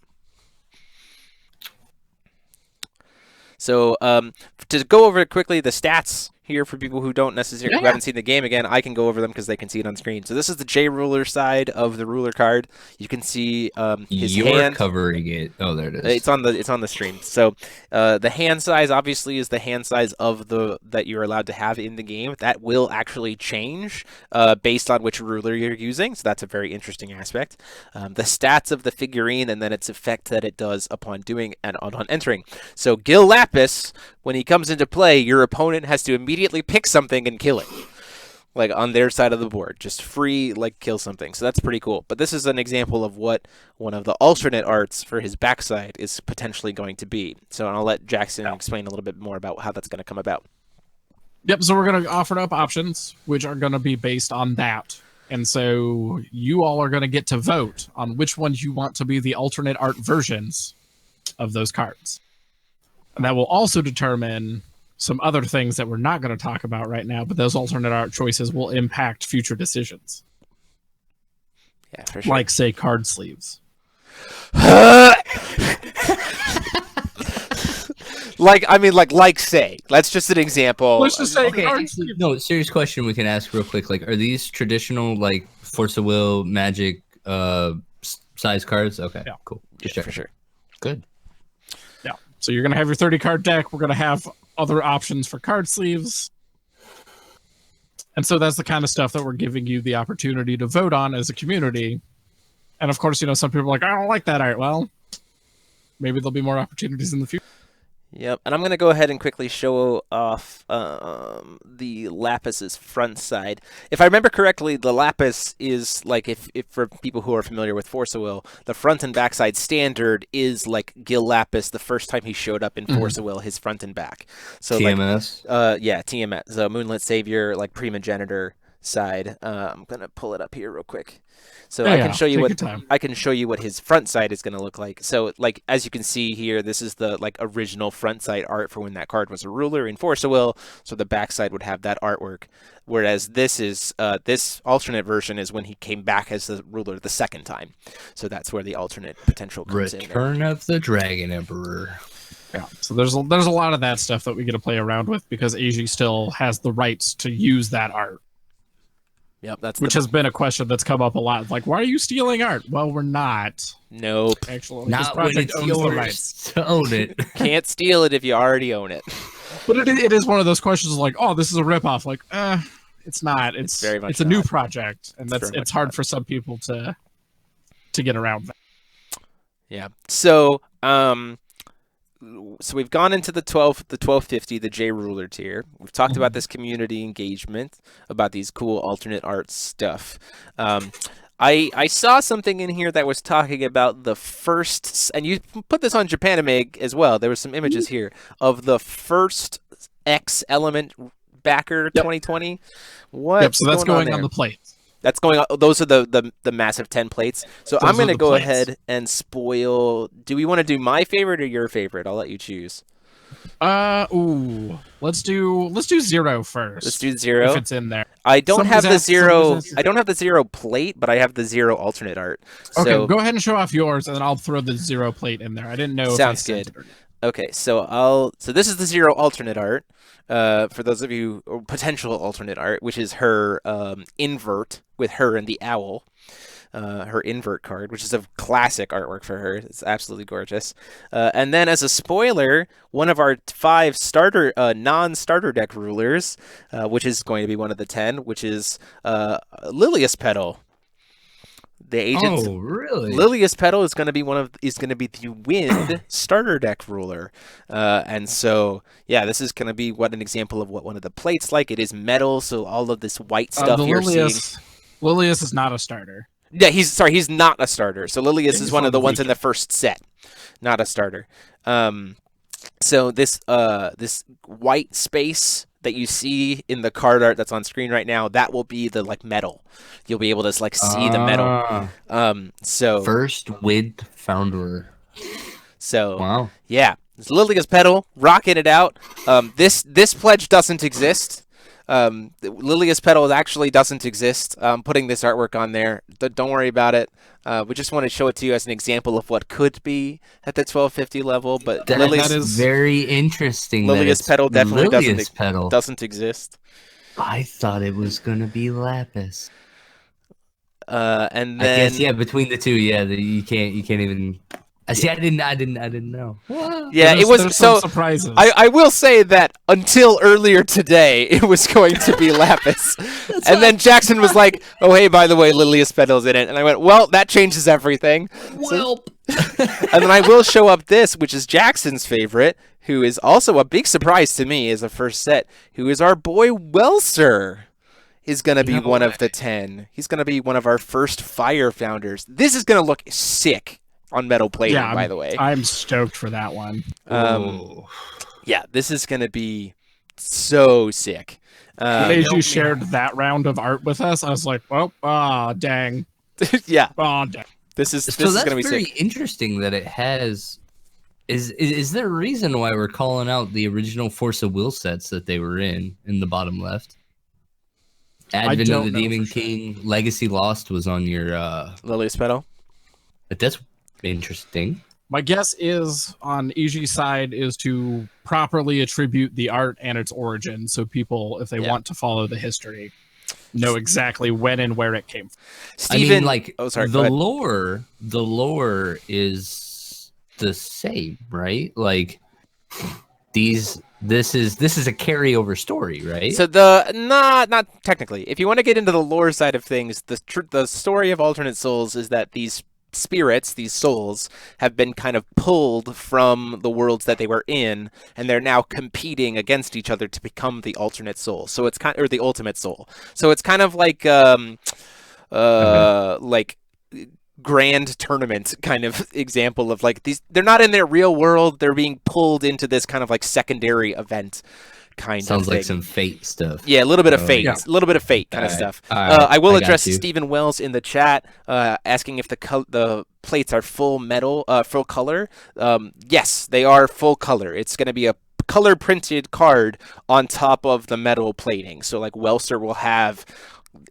So to go over quickly the stats here for people who don't necessarily who haven't seen the game again, I can go over them because they can see it on screen. So this is the J-Ruler side of the ruler card. You can see his hand covering it. Oh, there it is. It's on the stream. So the hand size obviously is the hand size of that you're allowed to have in the game. That will actually change based on which ruler you're using. So that's a very interesting aspect. The stats of the figurine and then its effect that it does upon doing and on entering. So Gil Lapis, when he comes into play, your opponent has to immediately pick something and kill it. Like on their side of the board, just free, like kill something. So that's pretty cool. But this is an example of what one of the alternate arts for his backside is potentially going to be. So I'll let Jackson explain a little bit more about how that's going to come about. Yep, so we're going to offer up options, which are going to be based on that. And so you all are going to get to vote on which ones you want to be the alternate art versions of those cards. And that will also determine some other things that we're not going to talk about right now, but those alternate art choices will impact future decisions. Yeah, for sure. Like, say, card sleeves. Say. That's just an example. Let's just say card sleeves. No, serious question we can ask real quick. Like, are these traditional, like, Force of Will, Magic, size cards? Okay, cool. Just check for sure. Good. Yeah. So you're going to have your 30 card deck. We're going to have other options for card sleeves. And so that's the kind of stuff that we're giving you the opportunity to vote on as a community. And of course, some people are like, I don't like that art. Well, maybe there'll be more opportunities in the future. Yep, and I'm going to go ahead and quickly show off the Lapis's front side. If I remember correctly, the Lapis is like, if for people who are familiar with Force of Will, the front and back side standard is like Gil Lapis the first time he showed up in Force of Will, his front and back. So TMS? TMS. So Moonlit Savior, like Primogenitor side. I'm going to pull it up here real quick. So I can show you what his front side is going to look like. So like as you can see here, this is the like original front side art for when that card was a ruler in Force of Will. So the back side would have that artwork. Whereas this is this alternate version is when he came back as the ruler the second time. So that's where the alternate potential comes in. Return of the Dragon Emperor. Yeah, so there's a lot of that stuff that we get to play around with because AG still has the rights to use that art. Yep, which has been a question that's come up a lot. Like, why are you stealing art? Well, we're not. Nope. Actually, not when it's yours to own it. Can't steal it if you already own it. But it is one of those questions like, oh, this is a ripoff. Like, it's not. It's very much it's a not. new project, and it's hard not. for some people to get around that. Yeah. So we've gone into the 1250, the J ruler tier. We've talked about this community engagement, about these cool alternate art stuff. I saw something in here that was talking about the first, and you put this on Japanime as well. There were some images here of the first X element backer 2020. What? Yep. So that's going on the plate. That's going on. Those are the massive 10 plates. So I'm going to go ahead and spoil. Do we want to do my favorite or your favorite? I'll let you choose. Let's do 0 first. Let's do 0. If it's in there. I don't have the 0. I don't have the 0 plate, but I have the 0 alternate art. So, okay, go ahead and show off yours, and then I'll throw the 0 plate in there. I didn't know. Sounds good. Okay, so this is the 0 alternate art. For those of you, or potential alternate art, which is her invert with her and the owl, her invert card, which is a classic artwork for her. It's absolutely gorgeous. And then as a spoiler, one of our 5 starter non-starter deck rulers, which is going to be one of the 10, which is Lilius Petal. The agent. Oh, really? Lilius Petal is going to be the wind starter deck ruler, and so yeah, this is going to be an example of what one of the plates like. It is metal, so all of this white stuff you're seeing. Lilius is not a starter. Yeah, he's not a starter. So Lilius is one of the ones in the first set, not a starter. So this white space that you see in the card art that's on screen right now, that will be the metal. You'll be able to see the metal. So first wind founder. So wow. Yeah, it's Lilius Petal rocking it out. This pledge doesn't exist. Lilius Petal actually doesn't exist. Putting this artwork on there. Don't worry about it. We just want to show it to you as an example of what could be at the 1250 level. But that is very interesting. Lilius Petal definitely Petal doesn't exist. I thought it was gonna be Lapis. And then I guess between the two, you can't even. See, I didn't know. Yeah, it was so surprises. I will say that until earlier today, it was going to be Lapis, and then Jackson was like, "Oh, hey, by the way, Lilius Petal's in it," and I went, "Well, that changes everything." Well, and then I will show up this, which is Jackson's favorite, who is also a big surprise to me as a first set, who is our boy Welser. Is going to be one of the 10. He's going to be one of our first fire founders. This is going to look sick on metal plating, by the way. I'm stoked for that one. Yeah, this is going to be so sick. When you shared that round of art with us, I was like, well, dang. Yeah. Dang. This is going to be very sick. Interesting that it has... Is there a reason why we're calling out the original Force of Will sets that they were in the bottom left? Advent of the Demon King, Legacy Lost was on your... Lilius Petal? But that's interesting. My guess is on EG's side is to properly attribute the art and its origin, so people, if they want to follow the history, know exactly when and where it came from. Steven, the lore is the same, right? Like this is a carryover story, right? So not technically. If you want to get into the lore side of things, the story of Alternate Souls is that these spirits, these souls, have been kind of pulled from the worlds that they were in, and they're now competing against each other to become the alternate soul. So it's or the ultimate soul. So it's kind of like like grand tournament kind of example of these. They're not in their real world. They're being pulled into this kind of secondary event. Sounds like some Fate stuff. Yeah, a little bit of Fate. A little bit of Fate kind of stuff. I will address Stephen Wells in the chat, asking if the plates are full metal, full color. Yes, they are full color. It's going to be a color printed card on top of the metal plating. So Welser will have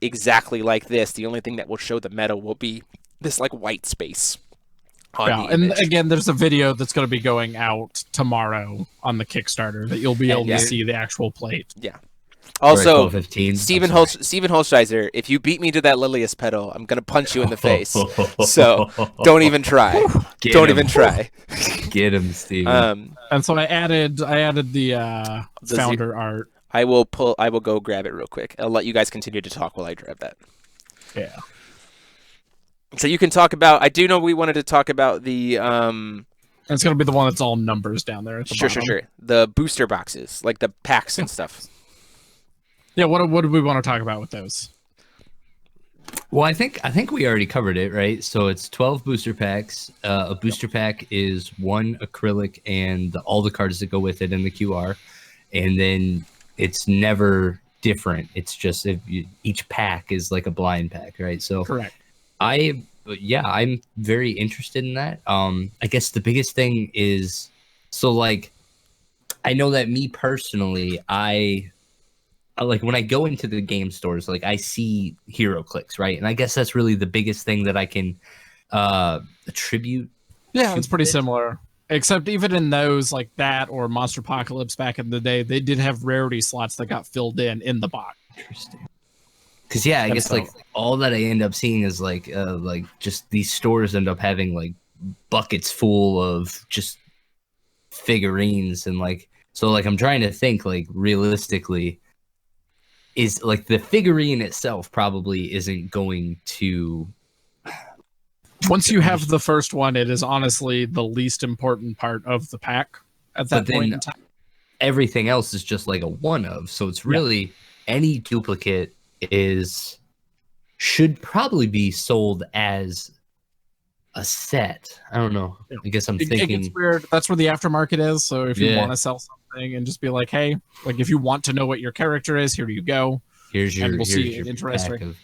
exactly like this. The only thing that will show the metal will be this white space. on Yeah, the and image. again, there's a video that's going to be going out tomorrow on the Kickstarter that you'll be able to see the actual plate. Yeah. Also, 12:15. Stephen Holsteiser, if you beat me to that Lilius pedal, I'm gonna punch you in the face. So don't even try. Don't even try. Get him, Steven. And so I added the founder art. I will go grab it real quick. I'll let you guys continue to talk while I grab that. Yeah. So you can talk about. I do know we wanted to talk about the. And it's gonna be the one that's all numbers down there at the bottom. Sure. The booster boxes, like the packs and stuff. Yeah, what do we want to talk about with those? Well, I think we already covered it, right? So it's 12 booster packs. A booster pack is one acrylic and all the cards that go with it in the QR, and then it's never different. It's just each pack is like a blind pack, right? So correct. I'm very interested in that. I guess the biggest thing is, so like, I know that me personally, I like when I go into the game stores, like I see hero clicks, right? And I guess that's really the biggest thing that I can attribute. Yeah, it's pretty similar. Except even in those like that or Monster Apocalypse back in the day, they did have rarity slots that got filled in the box. Interesting. Because I guess like all that I end up seeing is like just these stores end up having like buckets full of just figurines and like, so like I'm trying to think like realistically, is like the figurine itself probably isn't going to. Once you have the first one, it is honestly the least important part of the pack at that point in time. Everything else is just like a one of. So it's really any duplicate should probably be sold as a set. I don't know. I guess I'm thinking it gets weird. That's where the aftermarket is. So if you want to sell something and just be like, hey, like if you want to know what your character is, here you go. Here's your interesting.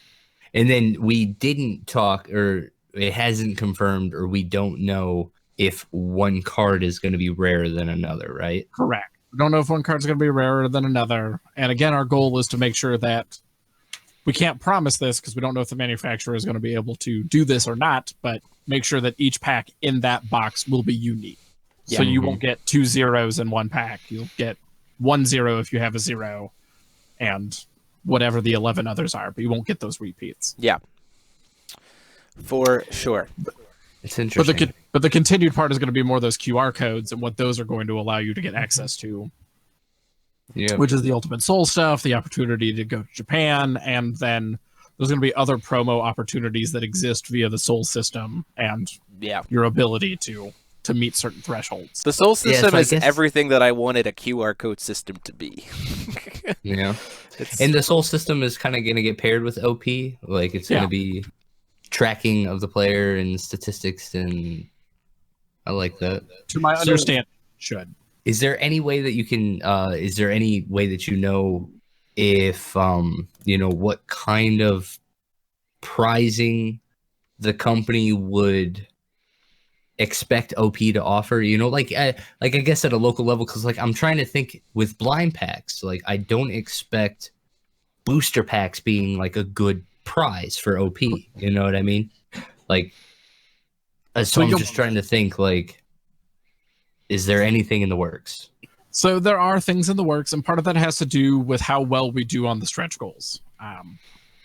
And then we didn't talk, or it hasn't confirmed, or we don't know if one card is going to be rarer than another, right? Correct. We don't know if one card's going to be rarer than another. And again, our goal is to make sure that we can't promise this because we don't know if the manufacturer is going to be able to do this or not, but make sure that each pack in that box will be unique. Yeah. So you won't get 2 zeros in one pack. You'll get 1 0 if you have a 0 and whatever the 11 others are, but you won't get those repeats. Yeah. For sure. It's interesting. But the continued part is going to be more those QR codes and what those are going to allow you to get access to. Yeah. Which is the Ultimate Soul stuff, the opportunity to go to Japan, and then there's going to be other promo opportunities that exist via the Soul system and your ability to meet certain thresholds. The Soul system is everything that I wanted a QR code system to be. Yeah. And the Soul system is kind of going to get paired with OP. Like it's going to be tracking of the player and statistics, and I like that. To my understanding, should. Is there any way that you can is there any way that you know if what kind of pricing the company would expect OP to offer, like I guess at a local level, because like I'm trying to think with blind packs, like I don't expect booster packs being like a good prize for OP, you know what I mean? Like so I'm just trying to think, like, is there anything in the works? So there are things in the works, and part of that has to do with how well we do on the stretch goals.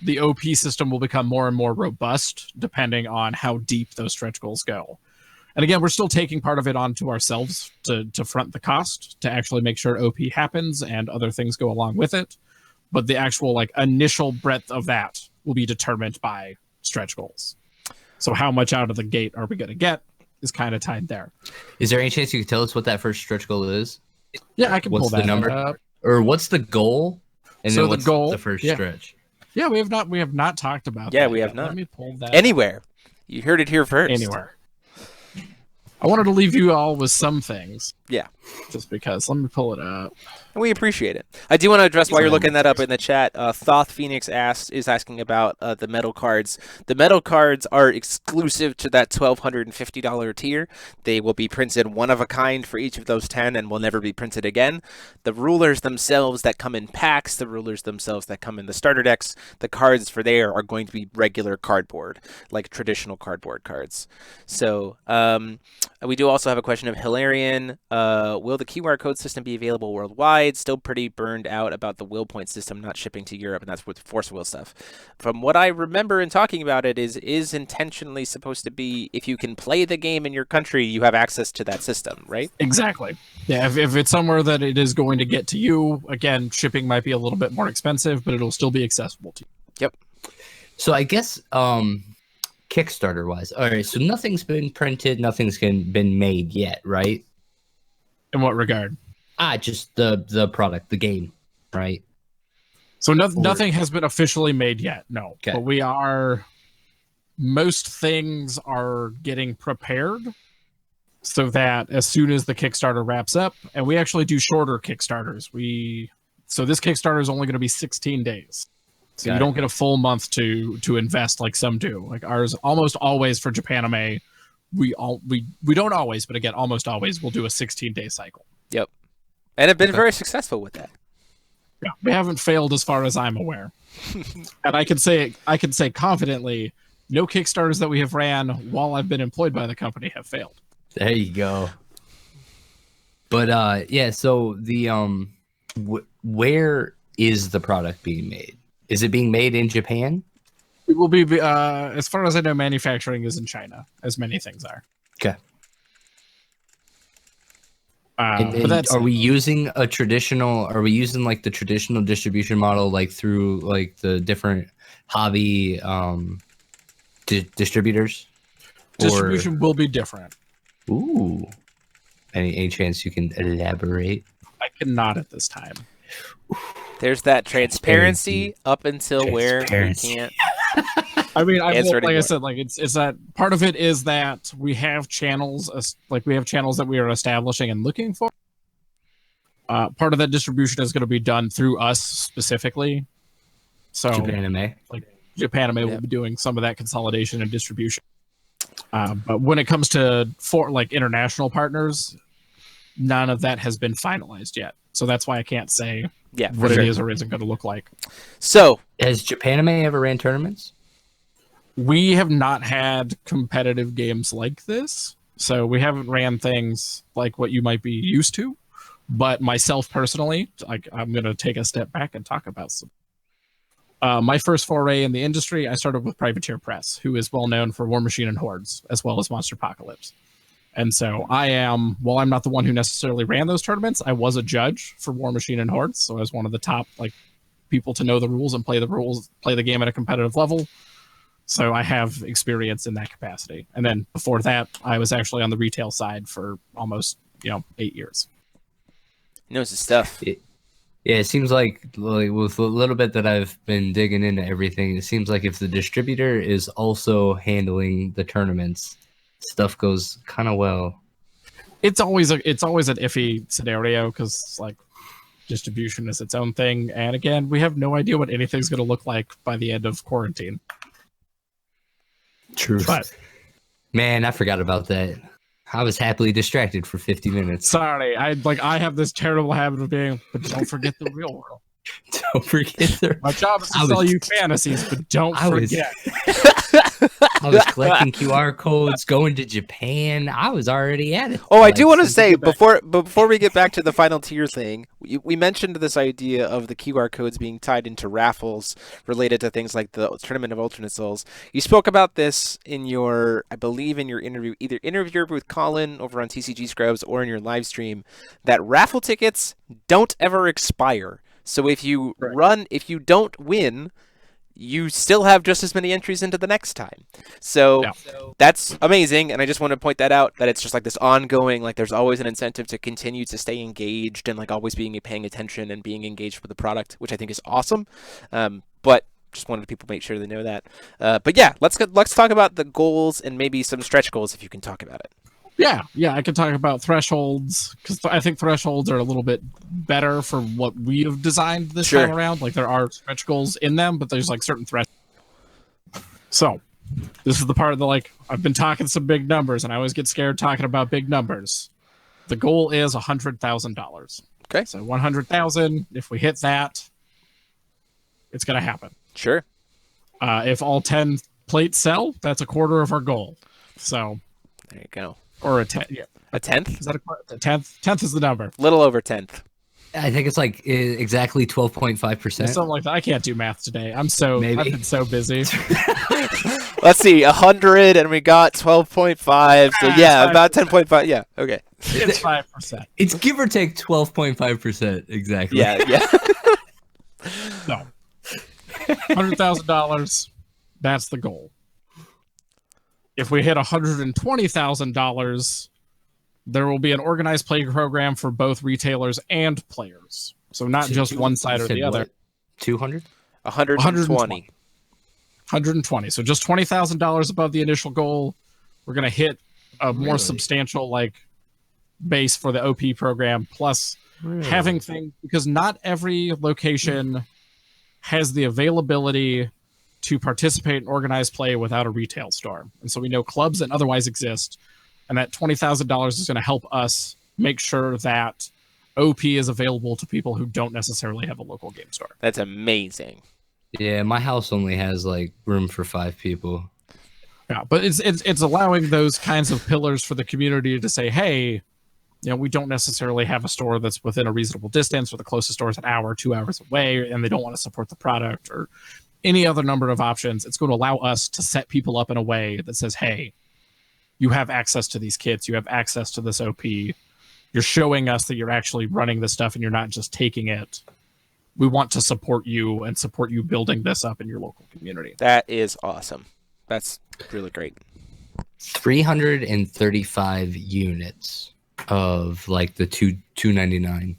The OP system will become more and more robust depending on how deep those stretch goals go. And again, we're still taking part of it onto ourselves to front the cost, to actually make sure OP happens and other things go along with it. But the actual like initial breadth of that will be determined by stretch goals. So how much out of the gate are we going to get is kind of tied there. Is there any chance you could tell us what that first stretch goal is? Yeah, I can pull that. What's the number? Up. Or what's the goal? And so then what's the goal, the first stretch? Yeah, we have not talked about that. Yeah, we have not. Let me pull that anywhere. You heard it here first. Anywhere. I wanted to leave you all with some things. Yeah. Just because. Let me pull it up. And we appreciate it. I do want to address while you're looking that up in the chat. Thoth Phoenix is asking about the metal cards. The metal cards are exclusive to that $1,250 tier. They will be printed one of a kind for each of those 10 and will never be printed again. The rulers themselves that come in packs, the rulers themselves that come in the starter decks, the cards for there are going to be regular cardboard, like traditional cardboard cards. So we do also have a question of Hilarion. Will the QR code system be available worldwide? Still pretty burned out about the will point system not shipping to Europe, and that's with Force Will stuff. From what I remember in talking about it, is intentionally supposed to be if you can play the game in your country, you have access to that system, right? Exactly. Yeah, if it's somewhere that it is going to get to you, again, shipping might be a little bit more expensive, but it'll still be accessible to you. Yep. So I guess Kickstarter wise, all right. So nothing's been printed, nothing's been made yet, right? In what regard? Just the product, the game, right? So nothing has been officially made yet, no. Okay. But most things are getting prepared so that as soon as the Kickstarter wraps up, and we actually do shorter Kickstarters. So this Kickstarter is only going to be 16 days. So you don't get a full month to invest like some do. Like ours, almost always for Japanime, we don't always, but again, almost always, we'll do a 16-day cycle. Yep. And have been very successful with that. Yeah, we haven't failed as far as I'm aware. And I can say confidently, no Kickstarters that we have ran while I've been employed by the company have failed. There you go. But yeah, so the where is the product being made? Is it being made in Japan? It will be, as far as I know, manufacturing is in China, as many things are. Okay. But are we using like the traditional distribution model, like through like the different hobby distributors? Distribution will be different. Ooh. Any chance you can elaborate? I cannot at this time. There's that transparency up until where we can't. I mean, I said, like it's that part of it is that we have channels, that we are establishing and looking for. Part of that distribution is going to be done through us specifically. So Japanime will be doing some of that consolidation and distribution. But when it comes to international partners, none of that has been finalized yet. So that's why I can't say what it is or isn't going to look like. So has Japanime ever ran tournaments? We have not had competitive games like this, so we haven't ran things like what you might be used to. But myself personally, I'm going to take a step back and talk about some. My first foray in the industry, I started with Privateer Press, who is well known for War Machine and Hordes, as well as Monster Apocalypse. And so while I'm not the one who necessarily ran those tournaments, I was a judge for War Machine and Hordes, so I was one of the top people to know the rules and play the game at a competitive level. So I have experience in that capacity. And then before that, I was actually on the retail side for almost 8 years. He knows his stuff. Yeah, it seems like with a little bit that I've been digging into everything, it seems like if the distributor is also handling the tournaments, stuff goes kind of well. It's always an iffy scenario because distribution is its own thing, and again, we have no idea what anything's going to look like by the end of quarantine. True. But, man, I forgot about that. I was happily distracted for 50 minutes. Sorry, I have this terrible habit of being, but don't forget the real world. Don't forget my job is to sell you fantasies, but don't forget. I was collecting QR codes, going to Japan. I was already at it. Oh, I do want to say before we get back to the final tier thing, we mentioned this idea of the QR codes being tied into raffles related to things like the Tournament of Alternate Souls. You spoke about this in your interview, either interview with Colin over on TCG Scrubs or in your live stream, that raffle tickets don't ever expire. So if you don't win, you still have just as many entries into the next time. So that's amazing, and I just want to point that out, that it's just this ongoing, there's always an incentive to continue to stay engaged and always paying attention and being engaged with the product, which I think is awesome. But just wanted people to make sure they know that. But yeah, let's talk about the goals and maybe some stretch goals if you can talk about it. Yeah, I can talk about thresholds because I think thresholds are a little bit better for what we have designed this time around. Like there are stretch goals in them, but there's like certain thresholds. So this is the part of the like I've been talking some big numbers, and I always get scared talking about big numbers. The goal is $100,000. Okay. So 100,000. If we hit that, it's gonna happen. Sure. If all 10 plates sell, that's a quarter of our goal. So there you go. Or a 10. Yeah. A tenth? Is that a tenth? Tenth is the number. Little over tenth. I think it's like exactly 12.5%. Something like that. I can't do math today. I've been so busy. Let's see, 100, and we got 12.5. So yeah, about 10.5. Yeah, okay. It's 5%. It's give or take 12.5%. Exactly. Yeah. No. $100,000. That's the goal. If we hit $120,000, there will be an organized play program for both retailers and players. So not just one side or the other. 200? 120. 120. So just $20,000 above the initial goal. We're going to hit a more substantial like base for the OP program. Plus having things, because not every location has the availability to participate in organized play without a retail store. And so we know clubs that otherwise exist, and that $20,000 is going to help us make sure that OP is available to people who don't necessarily have a local game store. That's amazing. Yeah, my house only has like room for 5 people. Yeah, but it's allowing those kinds of pillars for the community to say, hey, we don't necessarily have a store that's within a reasonable distance, or the closest store is an hour, 2 hours away, and they don't want to support the product, or any other number of options. It's going to allow us to set people up in a way that says, hey, you have access to these kits, you have access to this OP, you're showing us that you're actually running this stuff and you're not just taking it. We want to support you and support you building this up in your local community. That is awesome. That's really great. 335 units of like the 299.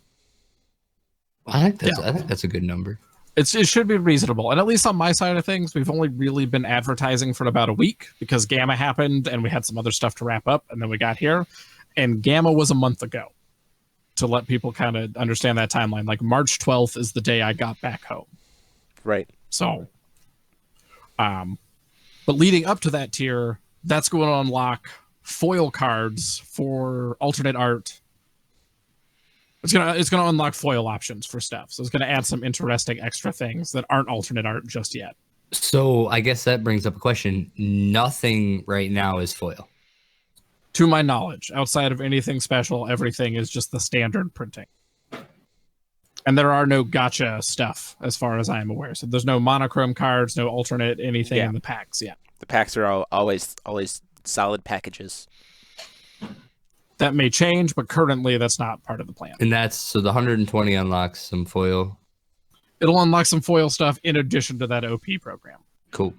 I think that's a good number. It should be reasonable. And at least on my side of things, we've only really been advertising for about a week because Gamma happened and we had some other stuff to wrap up, and then we got here. And Gamma was a month ago, to let people kind of understand that timeline. Like March 12th is the day I got back home. Right. So, but leading up to that tier, that's going to unlock foil cards for alternate art. It's gonna unlock foil options for stuff. So it's gonna add some interesting extra things that aren't alternate art just yet. So I guess that brings up a question. Nothing right now is foil. To my knowledge, outside of anything special, everything is just the standard printing. And there are no gotcha stuff as far as I am aware. So there's no monochrome cards, no alternate anything in the packs yet. The packs are always solid packages. That may change, but currently that's not part of the plan. And so the 120 unlocks some foil. It'll unlock some foil stuff in addition to that OP program. Cool.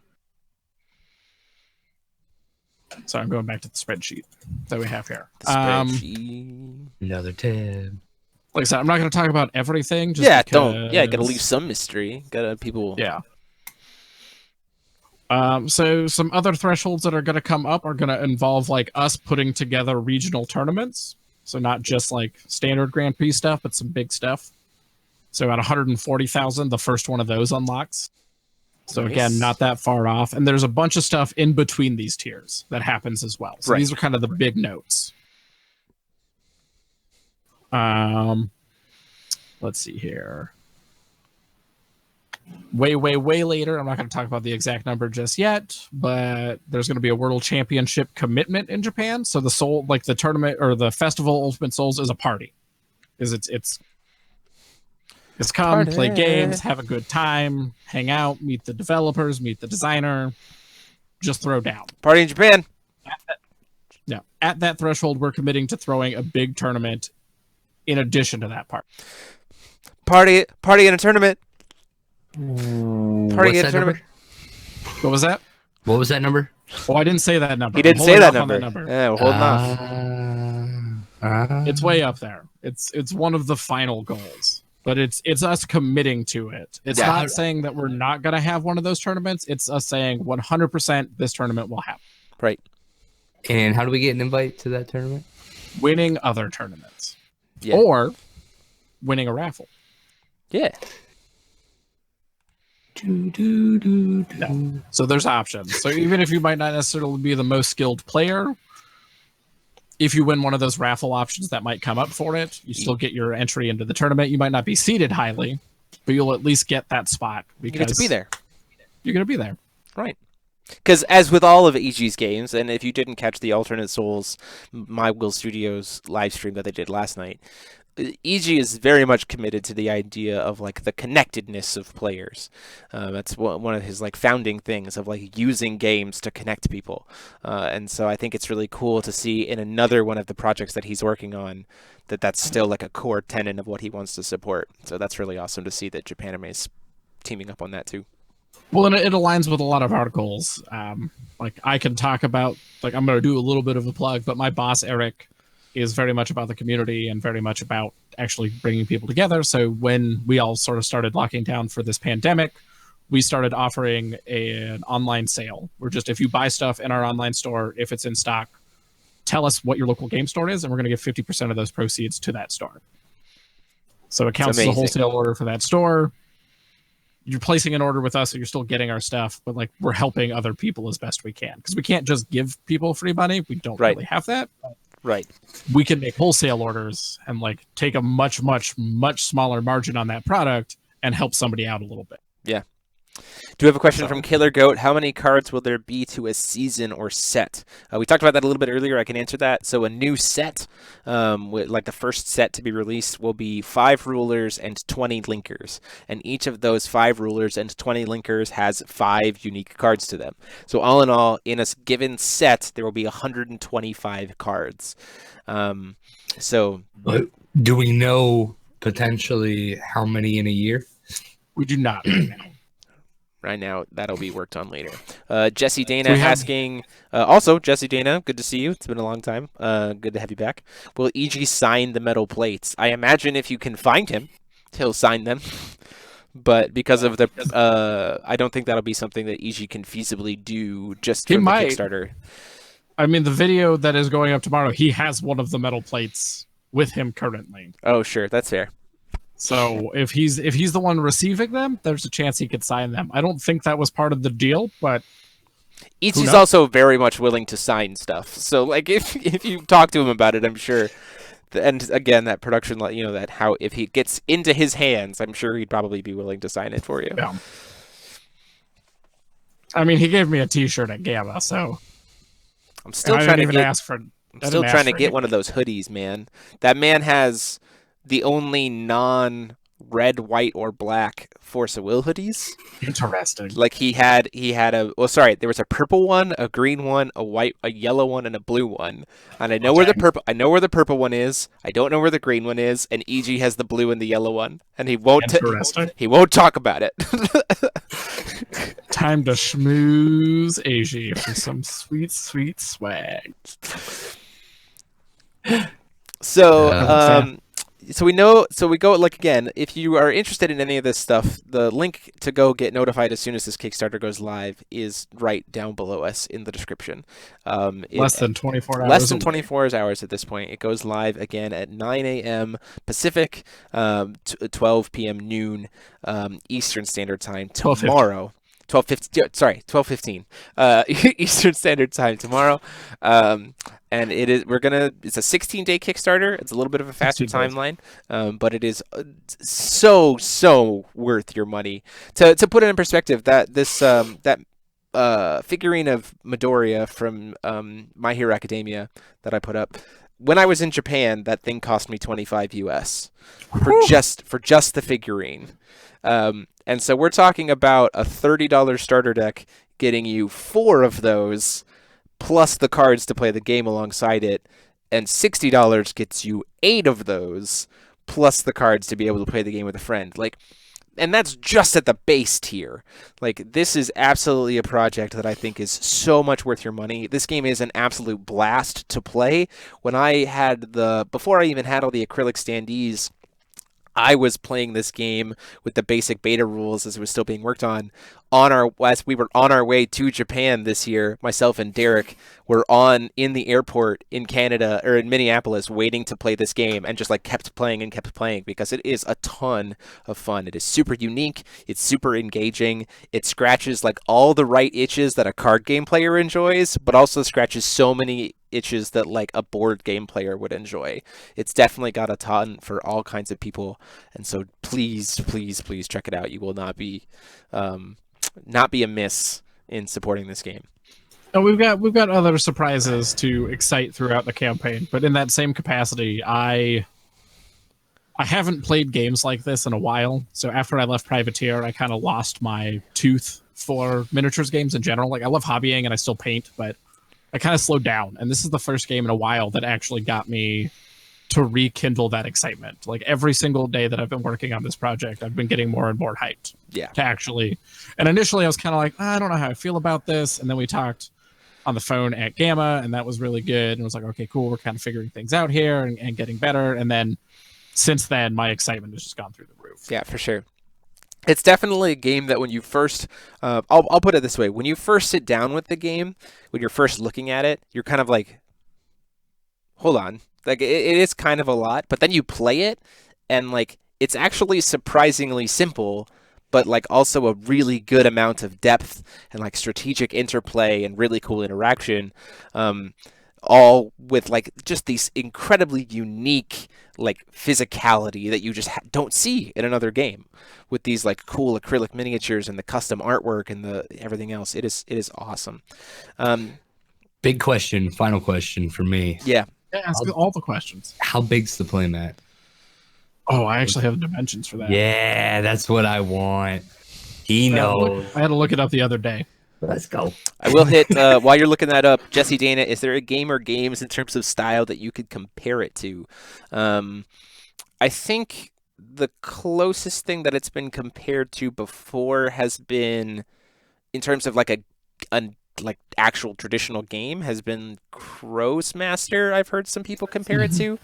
So I'm going back to the spreadsheet that we have here. The spreadsheet. Another tab. Like I said, I'm not going to talk about everything. Got to leave some mystery. Got to people. Yeah. So some other thresholds that are going to come up are going to involve like us putting together regional tournaments. So not just like standard Grand Prix stuff, but some big stuff. So at 140,000, the first one of those unlocks. So again, not that far off. And there's a bunch of stuff in between these tiers that happens as well. So these are kind of the big notes. Let's see here. Way later, I'm not going to talk about the exact number just yet, but there's going to be a World Championship commitment in Japan. So the tournament or the festival Ultimate Souls is a party. It's come, play games, have a good time, hang out, meet the developers, meet the designer, just throw down. Party in Japan. At that threshold, we're committing to throwing a big tournament in addition to that part. Party in a tournament. Party in a tournament. What was that? What was that number? Oh, I didn't say that number. He didn't say that number. Yeah, we're holding off. It's way up there. It's one of the final goals. But it's us committing to it. It's not saying that we're not going to have one of those tournaments. It's us saying 100% this tournament will happen. Right. And how do we get an invite to that tournament? Winning other tournaments. Yeah. Or winning a raffle. Yeah. No. So there's options. So even if you might not necessarily be the most skilled player, if you win one of those raffle options that might come up for it, you still get your entry into the tournament. You might not be seated highly, but you'll at least get that spot because You get to be there. You're going to be there. Right. Because as with all of EG's games, and if you didn't catch the Alternate Souls My Will Studios live stream that they did last night, EG is very much committed to the idea of like the connectedness of players. That's one of his like founding things of like using games to connect people. And so I think it's really cool to see in another one of the projects that he's working on that's still like a core tenet of what he wants to support. So that's really awesome to see that Japanime is teaming up on that too. Well, and it aligns with a lot of our goals. Like I can talk about, like I'm going to do a little bit of a plug, but my boss, Eric, is very much about the community and very much about actually bringing people together. So when we all sort of started locking down for this pandemic, we started offering an online sale where just if you buy stuff in our online store, if it's in stock, tell us what your local game store is, and we're going to give 50% of those proceeds to that store. So it counts as a wholesale order for that store. You're placing an order with us, so you're still getting our stuff, but like we're helping other people as best we can because we can't just give people free money. We don't really have that. Right. We can make wholesale orders and like take a much, much, much smaller margin on that product and help somebody out a little bit. Yeah. Do we have a question from Killer Goat? How many cards will there be to a season or set? We talked about that a little bit earlier. I can answer that. So a new set, like the first set to be released, will be 5 rulers and 20 linkers. And each of those 5 rulers and 20 linkers has 5 unique cards to them. So all in all, in a given set, there will be 125 cards. So, do we know potentially how many in a year? We do not right now. Right now, that'll be worked on later. Jesse Dana asking, also, Jesse Dana, good to see you. It's been a long time. Good to have you back. Will EG sign the metal plates? I imagine if you can find him, he'll sign them. But because of the, I don't think that'll be something that EG can feasibly do just from the Kickstarter. I mean, the video that is going up tomorrow, he has one of the metal plates with him currently. Oh, sure. That's fair. So if he's the one receiving them, there's a chance he could sign them. I don't think that was part of the deal, but Ichi's also very much willing to sign stuff. So like if you talk to him about it, I'm sure. And again, that production, you know, that how if he gets into his hands, I'm sure he'd probably be willing to sign it for you. Yeah. I mean, he gave me a T-shirt at Gamma, so I'm still trying to get one of those hoodies, man. That man has the only non-red, white, or black Force of Will hoodies. Interesting. Like he had there was a purple one, a green one, a white, a yellow one, and a blue one. And I know where the purple one is. I don't know where the green one is, and EG has the blue and the yellow one. And he won't talk about it. Time to schmooze AG for some sweet, sweet swag. So we go, like, again, if you are interested in any of this stuff, the link to go get notified as soon as this Kickstarter goes live is right down below us in the description. Less than 24 hours. Less than 24 hours at this point. It goes live again at 9 a.m. Pacific, 12 p.m. noon Eastern Standard Time tomorrow. 12:15 Eastern Standard Time tomorrow. And it's a 16-day Kickstarter. It's a little bit of a faster timeline, but it is so worth your money. To put it in perspective, that this figurine of Midoriya from My Hero Academia that I put up, when I was in Japan, that thing cost me $25 US for just the figurine. And so we're talking about a $30 starter deck getting you 4 of those, plus the cards to play the game alongside it, and $60 gets you 8 of those, plus the cards to be able to play the game with a friend. And that's just at the base tier. Like, this is absolutely a project that I think is so much worth your money. This game is an absolute blast to play. Before I even had all the acrylic standees, I was playing this game with the basic beta rules as it was still being worked on as we were on our way to Japan this year, myself and Derek were in the airport in Canada or in Minneapolis waiting to play this game, and just like kept playing because it is a ton of fun. It is super unique. It's super engaging. It scratches like all the right itches that a card game player enjoys, but also scratches so many itches that like a board game player would enjoy. It's definitely got a ton for all kinds of people, and so please check it out. You will not be amiss in supporting this game. And we've got other surprises to excite throughout the campaign, but in that same capacity, I haven't played games like this in a while. So after I left Privateer, I kind of lost my tooth for miniatures games in general. Like, I love hobbying and I still paint, but I kind of slowed down. And this is the first game in a while that actually got me to rekindle that excitement. Like, every single day that I've been working on this project, I've been getting more and more hyped. Yeah. To actually. And initially I was kind of like, I don't know how I feel about this. And then we talked on the phone at Gamma, and that was really good. And it was like, okay, cool. We're kind of figuring things out here and getting better. And then since then, my excitement has just gone through the roof. Yeah, for sure. It's definitely a game that when you first, I'll put it this way. When you first sit down with the game, when you're first looking at it, you're kind of like, hold on. Like, it is kind of a lot, but then you play it, and like, it's actually surprisingly simple, but like also a really good amount of depth and like strategic interplay and really cool interaction, all with like just these incredibly unique like physicality that you just don't see in another game, with these like cool acrylic miniatures and the custom artwork and the everything else. It is awesome. Big question, final question for me. Yeah. Ask all the questions. How big's the playmat? Oh, I actually have the dimensions for that. Yeah, that's what I want. He knows. I had to look it up the other day. Let's go. I will hit, while you're looking that up, Jesse Dana, is there a game or games in terms of style that you could compare it to? I think the closest thing that it's been compared to before has been, in terms of like a like actual traditional game, has been Crow's Master. I've heard some people compare it to.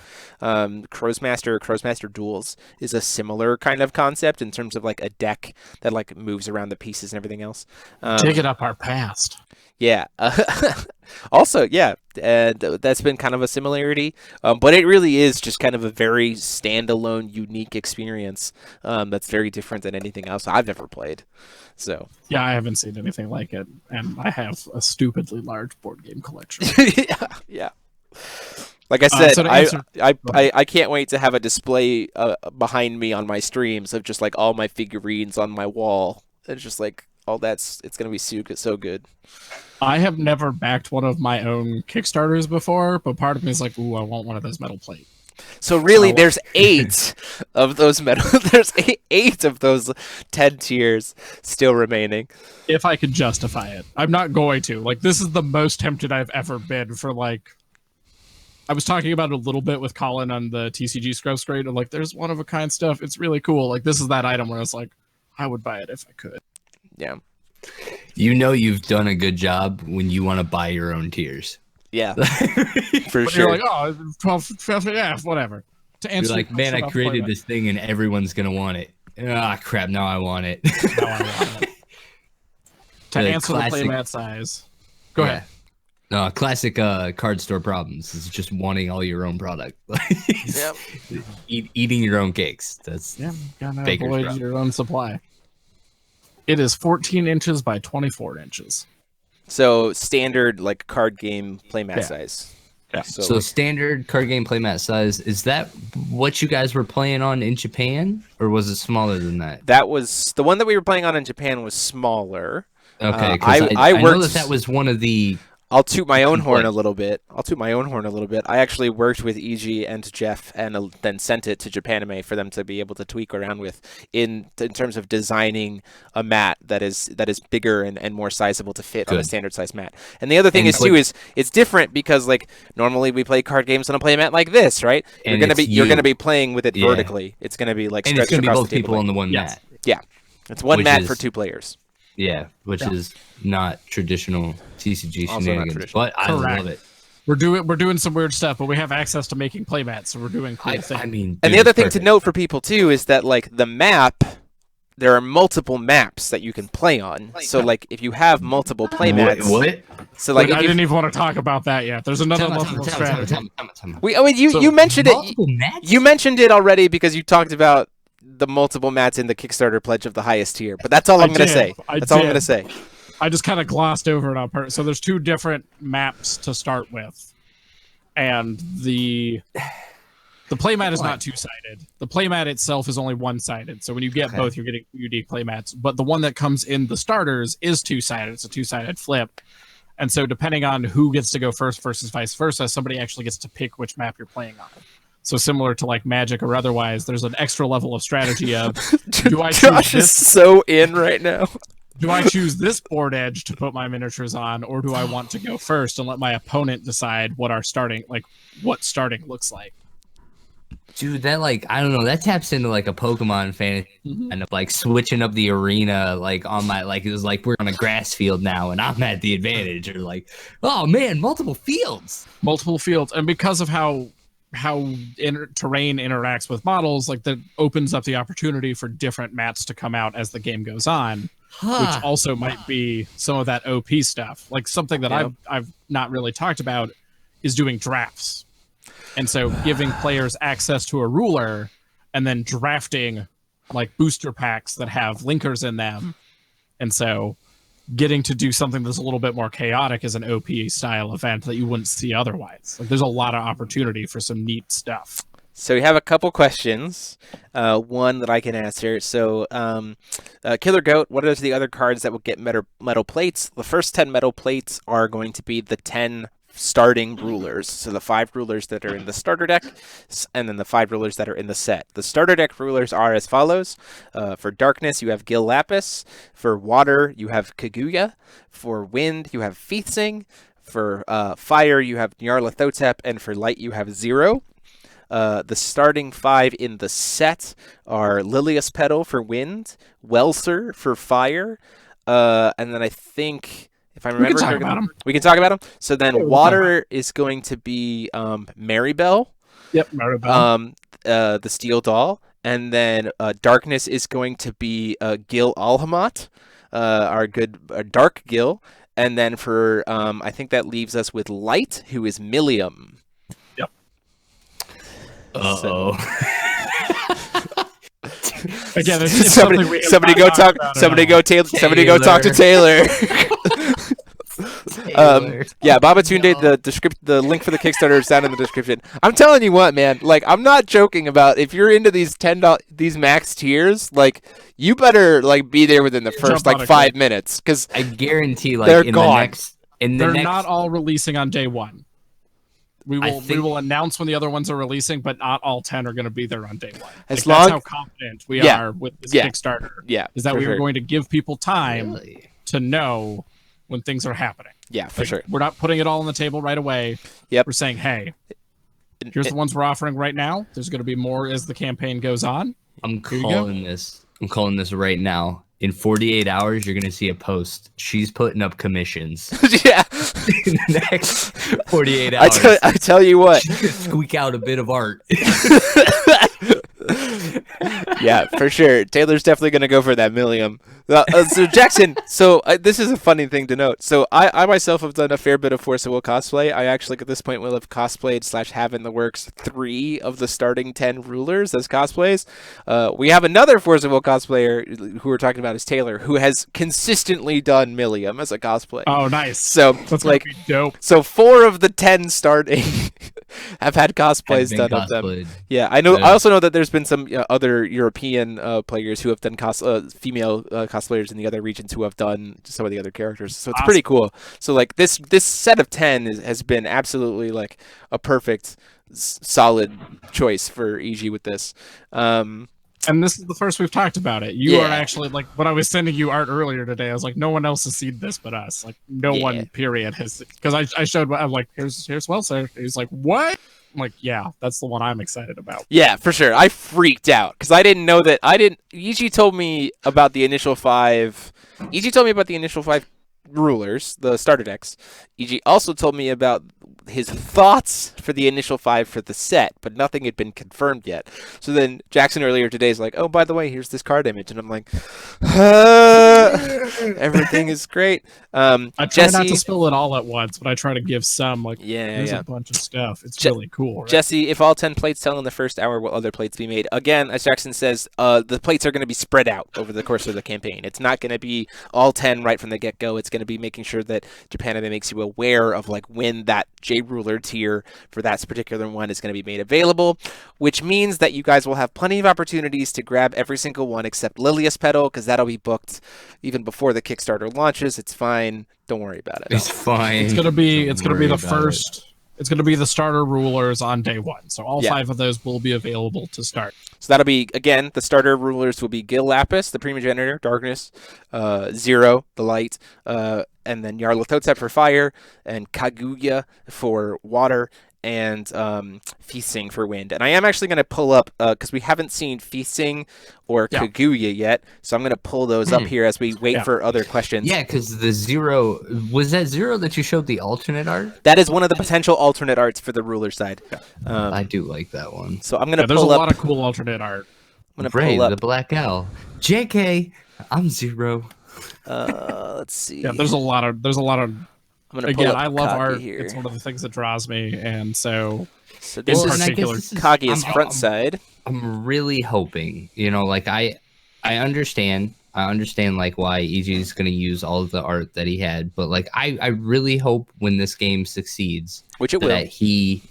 Crow's Master or Crow's Master Duels is a similar kind of concept in terms of like a deck that like moves around the pieces and everything else. Digging up our past. Yeah. Also, yeah, that's been kind of a similarity, but it really is just kind of a very standalone, unique experience that's very different than anything else I've ever played. So yeah, I haven't seen anything like it, and I have a stupidly large board game collection. yeah. Like I said, I can't wait to have a display behind me on my streams of just like all my figurines on my wall. It's just like, it's gonna be so good. I have never backed one of my own Kickstarters before, but part of me is like, ooh, I want one of those metal plates. So really, there's 8 of those there's 8 of those 10 tiers still remaining. If I could justify it. I'm not going to. Like, this is the most tempted I've ever been for, like... I was talking about it a little bit with Colin on the TCG Scrubs grade, of like, there's one-of-a-kind stuff. It's really cool. Like, this is that item where I was like, I would buy it if I could. Yeah. You know you've done a good job when you want to buy your own tiers. Yeah, for sure. You're like, oh, 12, yeah, whatever. To answer, you're like, man, I created this thing and everyone's gonna want it. Ah, crap! Now I want it. To answer the playmat size. Go ahead. No, classic card store problems is just wanting all your own product. Yep. Eating your own cakes. That's gotta avoid your own supply. It is 14 inches by 24 inches. So standard like card game playmat size. Yeah. So standard card game playmat size, is that what you guys were playing on in Japan, or was it smaller than that? That was the one that we were playing on in Japan was smaller. Okay, I know that was one of the. I'll toot my own horn a little bit. I actually worked with EG and Jeff, and then sent it to Japanime for them to be able to tweak around with in terms of designing a mat that is bigger and more sizable to fit on a standard size mat. And the other thing is it's different because like normally we play card games on a play mat like this, right? You're gonna be playing with it vertically. It's gonna be like stretched across both people on the one mat. Yeah, it's one mat for 2 players. Yeah, which is not traditional TCG shenanigans, but I love it. We're doing some weird stuff, but we have access to making playmats, so we're doing cool things. I mean, and the other thing to note for people too is that like the map there are multiple maps that you can play on. So like if you have multiple play mats, What? so like I didn't even want to talk about that yet. There's another level of strategy. you mentioned it. You mentioned it already because you talked about the multiple mats in the Kickstarter pledge of the highest tier. But that's all I'm going to say. That's all I'm going to say. I just kind of glossed over it on purpose. So there's 2 different maps to start with, and the playmat is not 2-sided. The playmat itself is only 1-sided. So when you get both, you're getting unique playmats. But the one that comes in the starters is 2-sided. It's a 2-sided flip. And so depending on who gets to go first versus vice versa, somebody actually gets to pick which map you're playing on. So similar to like Magic or otherwise, there's an extra level of strategy of, do I choose Josh this? is so in right now. Do I choose this board edge to put my miniatures on, or do I want to go first and let my opponent decide what starting looks like? Dude, that like I don't know, that taps into like a Pokemon fan and of like switching up the arena like on my like it was like we're on a grass field now and I'm at the advantage, or like, oh man, multiple fields. And because of how terrain interacts with models, like that opens up the opportunity for different mats to come out as the game goes on, which also might be some of that OP stuff. Like something that I've not really talked about is doing drafts. And so giving players access to a ruler and then drafting like booster packs that have linkers in them. And so getting to do something that's a little bit more chaotic as an OP style event that you wouldn't see otherwise. Like there's a lot of opportunity for some neat stuff. So we have a couple questions. One that I can answer. So Killer Goat, what are the other cards that will get metal plates? The first 10 metal plates are going to be the 10 starting rulers. So the 5 rulers that are in the starter deck, and then the 5 rulers that are in the set. The starter deck rulers are as follows. For darkness, you have Gil Lapis. For water, you have Kaguya. For wind, you have Feathsing. For fire, you have Nyarlathotep. And for light, you have Zero. The starting 5 in the set are Lilius Petal for wind, Welser for fire, and then I think, if I remember, we can talk about them. So then water is going to be Maribel. Yep, Maribel. The Steel Doll. And then darkness is going to be Gil Alhamat, our good Dark Gil. And then for, I think that leaves us with light, who is Millium. Yep. Uh-oh. Again, somebody go talk to Taylor. Yeah, Babatunde, the link for the Kickstarter is down in the description. I'm telling you what, man, like I'm not joking about if you're into these these max tiers, like you better like be there within the first like 5 minutes, because I guarantee like they're gone. They're not all releasing on day one. We will announce when the other ones are releasing, but not all 10 are going to be there on day one. That's how confident we are with this Kickstarter. Yeah, is that we are going to give people time to know when things are happening. Yeah, for sure. We're not putting it all on the table right away. Yep. We're saying, hey, here's the ones we're offering right now. There's going to be more as the campaign goes on. I'm calling this right now. In 48 hours, you're going to see a post. She's putting up commissions. Yeah. In the next 48 hours. I tell you what. She's going to squeak out a bit of art. Yeah, for sure. Taylor's definitely going to go for that Millium. So Jackson, this is a funny thing to note. So I myself have done a fair bit of Force of Will cosplay. I actually at this point will have cosplayed / have in the works 3 of the starting 10 rulers as cosplays. We have another Force of Will cosplayer who we're talking about is Taylor, who has consistently done Millium as a cosplay. Oh, nice. So that's like dope. So 4 of the 10 starting have had cosplays done of them. Yeah, I know. Yeah. I also know that there's been some other European players who have done female cosplayers in the other regions who have done some of the other characters. So it's pretty cool. So like this set of 10 has been absolutely like a perfect, solid choice for EG with this. And this is the first we've talked about it. You are actually like when I was sending you art earlier today. I was like, no one else has seen this but us. Like no one. Period has, because I showed. I'm like, here's Welser. He's like, what? I'm like, yeah, that's the one I'm excited about. Yeah, for sure. I freaked out because I didn't know that. EG told me about the initial 5. EG told me about the initial 5 rulers, the starter decks. EG also told me about his thoughts for the initial 5 for the set, but nothing had been confirmed yet. So then Jackson earlier today is like, oh, by the way, here's this card image. And I'm like, everything is great. I try not to spill it all at once, but I try to give some, like, here's a bunch of stuff. It's really cool. Right? Jesse, if all 10 plates sell in the first hour, will other plates be made? Again, as Jackson says, the plates are going to be spread out over the course of the campaign. It's not going to be all 10 right from the get-go. It's going to be making sure that Japanime makes you aware of like when that J-Ruler tier for that particular one is going to be made available, which means that you guys will have plenty of opportunities to grab every single one except Lilius Petal, because that'll be booked even before the Kickstarter launches. It's fine. Don't worry about it. It's fine. It's gonna be the first. It's going to be the starter rulers on day 1. So all 5 of those will be available to start. So that'll be, again, the starter rulers will be Gil Lapis, the Primogenitor, Darkness, Zero, the Light, and then Nyarlathotep for Fire, and Kaguya for Water, and Feasting for Wind. And I am actually going to pull up, because we haven't seen Feasting or Kaguya yet, so I'm going to pull those up here as we wait for other questions. Yeah, because the Zero, was that Zero that you showed the alternate art? That is one of the potential alternate arts for the ruler side. I do like that one. So I'm going to there's pull a up. lot of cool alternate art. I'm going to pull up. The Black Owl. JK, I'm Zero. Let's see. Yeah, there's a lot of Again, I love Kage art. here. It's one of the things that draws me, and so this is Kage's front side. I'm really hoping, like I understand like why EG is going to use all of the art that he had, but like I really hope when this game succeeds, which it that will, he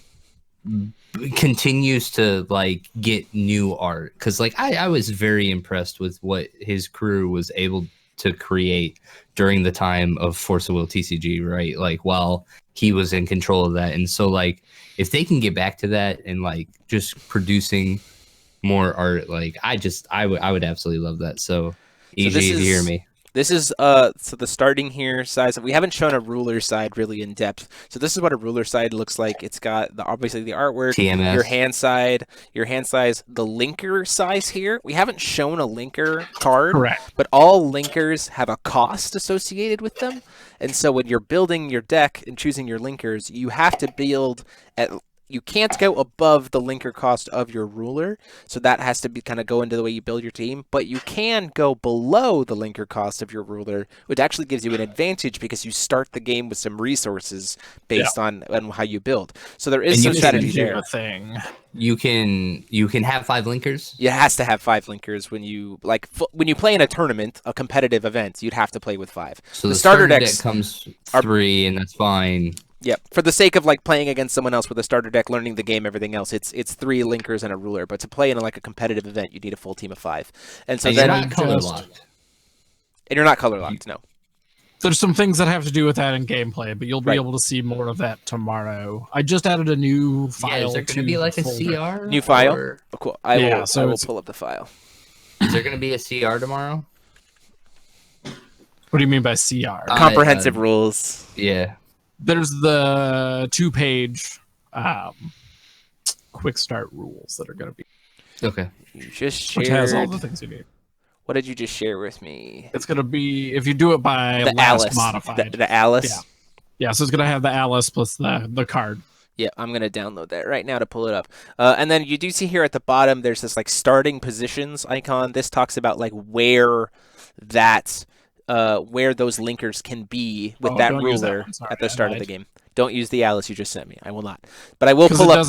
continues to like get new art, because like I was very impressed with what his crew was able to create during the time of Force of Will TCG, right? Like while he was in control of that. And so like if they can get back to that and like just producing more art, like I would absolutely love that. So EG, you hear me. This is so the starting here size. We haven't shown a ruler side really in depth. So this is what a ruler side looks like. It's got obviously the artwork, TMS. your hand size, the linker size here. We haven't shown a linker card, correct, but all linkers have a cost associated with them. And so when you're building your deck and choosing your linkers, you have to build at you can't go above the linker cost of your ruler, so that has to be kind of go into the way you build your team, but you can go below the linker cost of your ruler, which actually gives you an advantage because you start the game with some resources based on how you build. So there is some strategy there. You can have 5 linkers? It has to have 5 linkers when you when you play in a tournament, a competitive event, you'd have to play with 5. So the starter deck comes 3 and that's fine. Yeah, for the sake of like playing against someone else with a starter deck, learning the game, everything else, it's 3 linkers and a ruler. But to play in like a competitive event, you need a full team of 5. And so you're not color locked. And you're not color locked, no. There's some things that have to do with that in gameplay, but you'll be able to see more of that tomorrow. I just added a new file. Yeah, is there going to be like a CR? New file? Oh, cool. I will pull up the file. Is there going to be a CR tomorrow? What do you mean by CR? Comprehensive rules. Yeah. There's the 2-page quick start rules that are going to be. Okay. You just shared. Which has all the things you need. What did you just share with me? It's going to be, if you do it by the last Alice. modified. The Alice? Yeah, so it's going to have the Alice plus the card. Yeah, I'm going to download that right now to pull it up. And then you do see here at the bottom, there's this like starting positions icon. This talks about like where those linkers can be with that ruler at the start of the game. Don't use the Alice you just sent me. I will not. But I will pull up.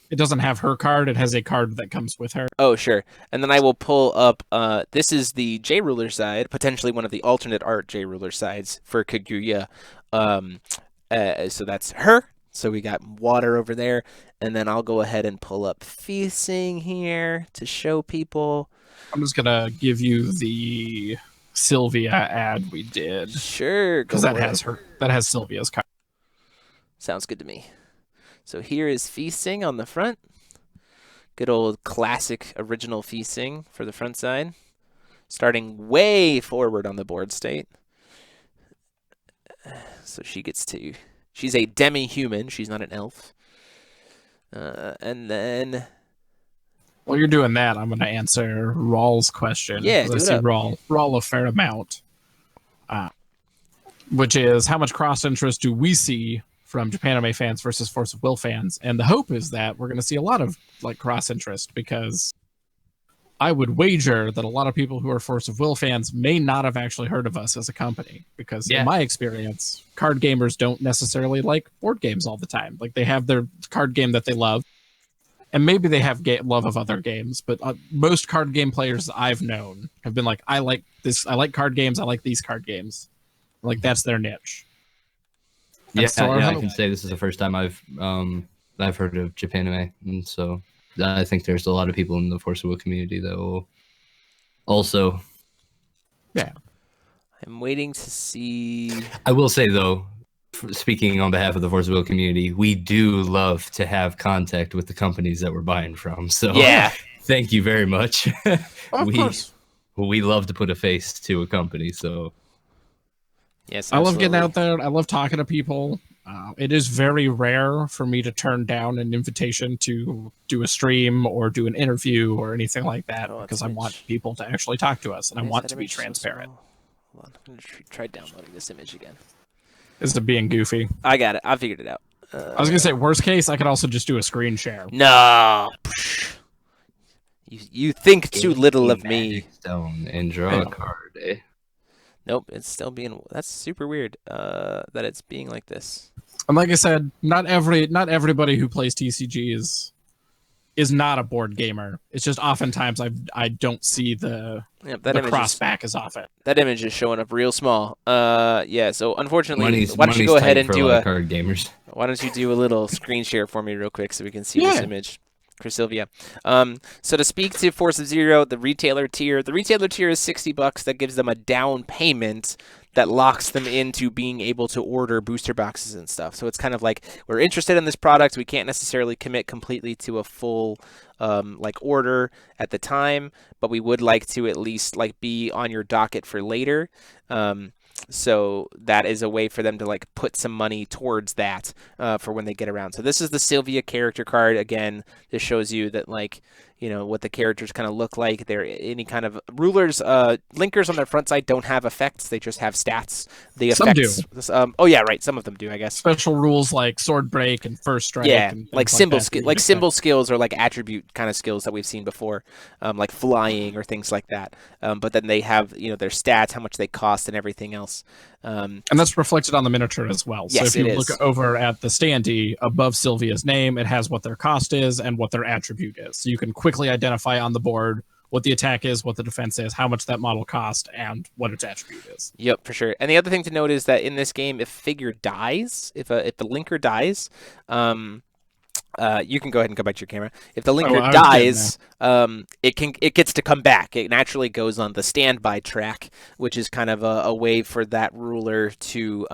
It doesn't have her card. It has a card that comes with her. Oh, sure. And then I will pull up. This is the J-Ruler side, potentially one of the alternate art J-Ruler sides for Kaguya. So that's her. So we got water over there. And then I'll go ahead and pull up Feasting here to show people. I'm just going to give you the Sylvia ad we did. Sure. Because that has Sylvia's card. Sounds good to me. So here is Feasting on the front. Good old classic original Feasting for the front side. Starting way forward on the board state. So she gets to... She's a demi-human. She's not an elf. And then... While you're doing that, I'm going to answer Rawl's question. Yeah, I see Rawl a fair amount. Which is, how much cross-interest do we see from Japanime fans versus Force of Will fans, and the hope is that we're going to see a lot of like cross interest, because I would wager that a lot of people who are Force of Will fans may not have actually heard of us as a company, because in my experience, card gamers don't necessarily like board games all the time. Like, they have their card game that they love, and maybe they have love of other games, but most card game players I've known have been like, I like this, I like card games, I like these card games. Like, that's their niche. Yeah, so I can say this is the first time I've heard of Japanime, and so I think there's a lot of people in the Force of Will community that will also. Yeah, I'm waiting to see. I will say though, speaking on behalf of the Force of Will community, we do love to have contact with the companies that we're buying from. So yeah, thank you very much. Of course. We love to put a face to a company, so. Yes, I love getting out there. I love talking to people. It is very rare for me to turn down an invitation to do a stream or do an interview or anything like that, because I want people to actually talk to us, and I want to be transparent. Hold on, I'm going to try downloading this image again. Is it being goofy? I got it. I figured it out. I was going to say, worst case, I could also just do a screen share. No. You think too little of me. Stone and draw a card, eh? Nope, it's still being. That's super weird. That it's being like this. And like I said, not everybody who plays TCG is not a board gamer. It's just oftentimes I don't see the cross back as often. That image is showing up real small. Yeah. So unfortunately, why don't you go ahead and do a card gamers? Why don't you do a little screen share for me real quick so we can see this image? Chris Sylvia. So to speak to Force of Zero, the retailer tier is $60. That gives them a down payment that locks them into being able to order booster boxes and stuff. So it's kind of like, we're interested in this product. We can't necessarily commit completely to a full like order at the time, but we would like to at least like be on your docket for later. So that is a way for them to like put some money towards that for when they get around. So this is the Sylvia character card. Again, this shows you that like, you know, what the characters kind of look like. They're any kind of rulers, linkers on their front side don't have effects. They just have stats. The effects, some do. Oh yeah, right. Some of them do, I guess. Special rules like sword break and first strike. Yeah, and like symbol skills or like attribute kind of skills that we've seen before, like flying or things like that. But then they have, you know, their stats, how much they cost, and everything else. And that's reflected on the miniature as well. Yes, so if you look over at the standee above Sylvia's name, it has what their cost is and what their attribute is. So you can quickly identify on the board what the attack is, what the defense is, how much that model cost, and what its attribute is. Yep, for sure. And the other thing to note is that in this game, if figure dies, if the linker dies, you can go ahead and go back to your camera. If the linker dies, it gets to come back. It naturally goes on the standby track, which is kind of a way for that ruler to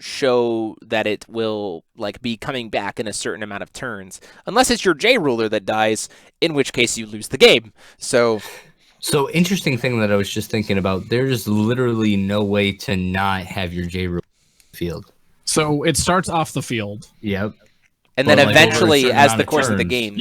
show that it will like be coming back in a certain amount of turns, unless it's your J ruler that dies, in which case you lose the game. So interesting thing that I was just thinking about. There's literally no way to not have your J ruler field. So it starts off the field. Yep. And then eventually, as the course of the game,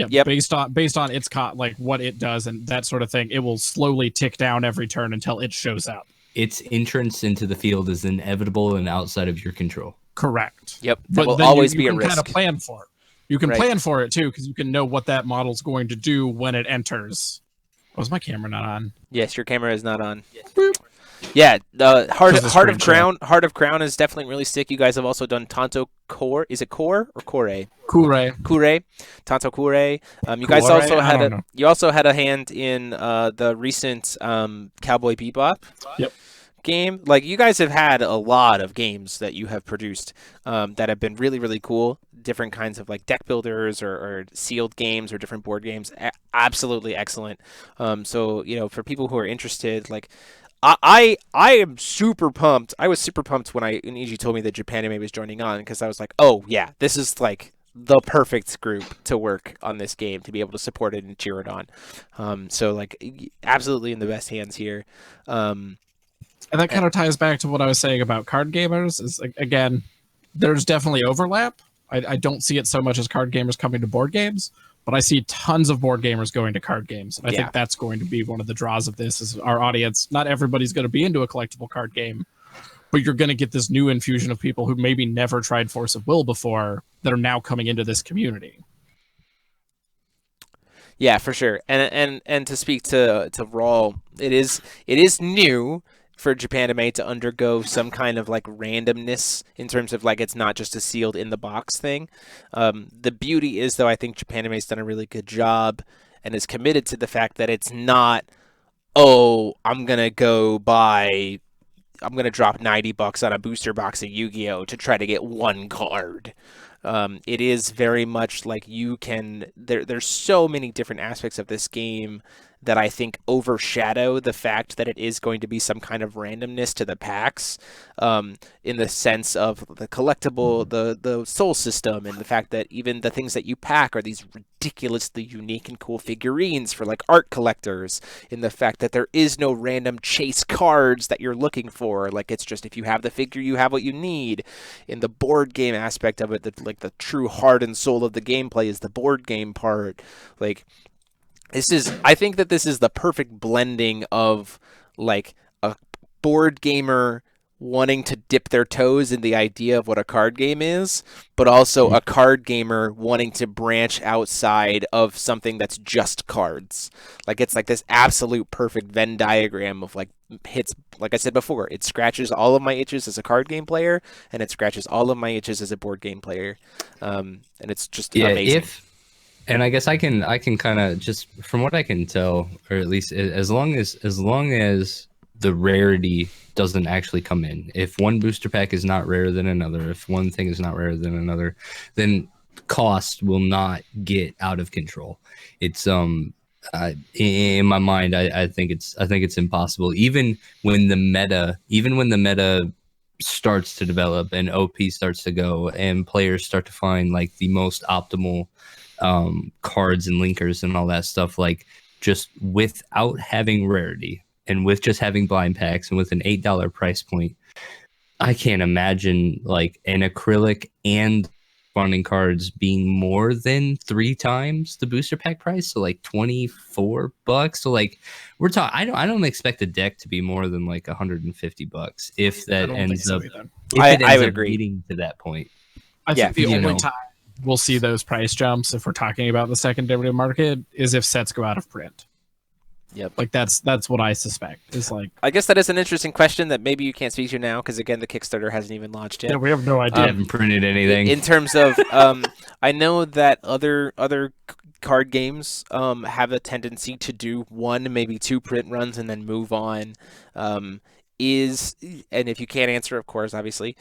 based on its like what it does and that sort of thing, it will slowly tick down every turn until it shows up. Its entrance into the field is inevitable and outside of your control. Correct. Yep. But will then always you be a can risk. kind of plan for it. You can plan for it too, because you can know what that model's going to do when it enters. Was my camera not on? Yes, your camera is not on. Boop. Yeah, the Heart of Crown is definitely really sick. You guys have also done Tanto Core. Is it Core or Kure? Kure. Tanto Kure. You guys also had a hand in the recent Cowboy Bebop. Yep. Game. Like, you guys have had a lot of games that you have produced that have been really, really cool. Different kinds of like deck builders or sealed games or different board games. Absolutely excellent. So, you know, for people who are interested, like, I am super pumped. I was super pumped when Iji told me that Japanime was joining on, because I was like, oh yeah, this is like the perfect group to work on this game, to be able to support it and cheer it on. So like, absolutely in the best hands here. And that kind of ties back to what I was saying about card gamers. Is like, again, there's definitely overlap. I don't see it so much as card gamers coming to board games, but I see tons of board gamers going to card games. And I think that's going to be one of the draws of this, is our audience. Not everybody's going to be into a collectible card game, but you're going to get this new infusion of people who maybe never tried Force of Will before that are now coming into this community. Yeah, for sure. And to speak to Raw, it is new for Japanime to undergo some kind of like randomness in terms of like it's not just a sealed in the box thing. The beauty is though I think Japanime's done a really good job and is committed to the fact that it's not, oh, I'm gonna drop $90 on a booster box of Yu-Gi-Oh to try to get one card. It is very much like there's so many different aspects of this game that I think overshadow the fact that it is going to be some kind of randomness to the packs, in the sense of the collectible, the soul system, and the fact that even the things that you pack are these ridiculously unique and cool figurines for like art collectors, in the fact that there is no random chase cards that you're looking for. Like it's just if you have the figure, you have what you need. In the board game aspect of it, the true heart and soul of the gameplay is the board game part. Like I think that this is the perfect blending of like a board gamer wanting to dip their toes in the idea of what a card game is, but also a card gamer wanting to branch outside of something that's just cards. Like it's like this absolute perfect Venn diagram of like hits, like I said before, it scratches all of my itches as a card game player, and it scratches all of my itches as a board game player. And it's just amazing. And I guess I can kind of, just from what I can tell, or at least as long as the rarity doesn't actually come in. If one booster pack is not rarer than another, if one thing is not rarer than another, then cost will not get out of control. It's in my mind, I think it's impossible. Even when the meta starts to develop and OP starts to go and players start to find like the most optimal cards and linkers and all that stuff, like just without having rarity and with just having blind packs and with an $8 price point, I can't imagine like an acrylic and bonding cards being more than 3 times the booster pack price, so like $24. So like we're talking, I don't expect a deck to be more than like $150 if that ends up. I would agree leading to that point. I think the only time we'll see those price jumps, if we're talking about the secondary market, is if sets go out of print. Yep. Like that's what I suspect. Is like, I guess that is an interesting question that maybe you can't speak to now because again the Kickstarter hasn't even launched yet. Yeah, we have no idea. I haven't printed anything. In terms of, I know that other card games have a tendency to do 1, maybe 2 print runs and then move on. And if you can't answer, of course, obviously,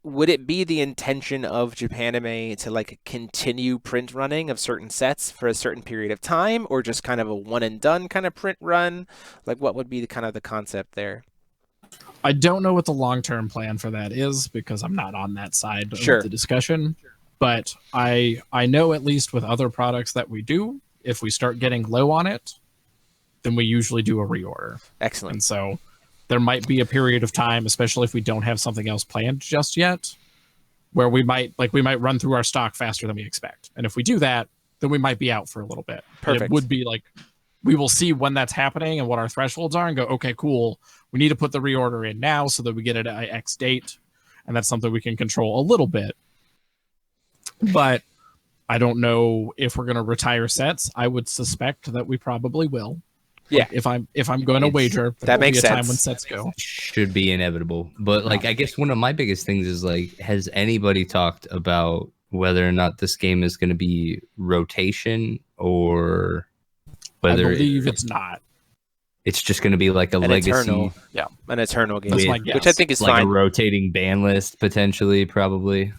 would it be the intention of Japanime to like continue print running of certain sets for a certain period of time, or just kind of a one and done kind of print run? Like what would be the kind of the concept there? I don't know what the long-term plan for that is because I'm not on that side of the discussion, but I know at least with other products that we do, if we start getting low on it, then we usually do a reorder. Excellent. And so there might be a period of time, especially if we don't have something else planned just yet, where we might run through our stock faster than we expect. And if we do that, then we might be out for a little bit. Perfect. It would be like, we will see when that's happening and what our thresholds are and go, okay, cool. We need to put the reorder in now so that we get it at X date. And that's something we can control a little bit. But I don't know if we're going to retire sets. I would suspect that we probably will. Yeah, like if I'm going to wager, that makes sense. Time when sets go should be inevitable. But like, I guess one of my biggest things is like, has anybody talked about whether or not this game is going to be rotation or whether I believe it's not. It's just going to be like an legacy, an eternal game, which I think is like fine. A rotating ban list potentially, probably.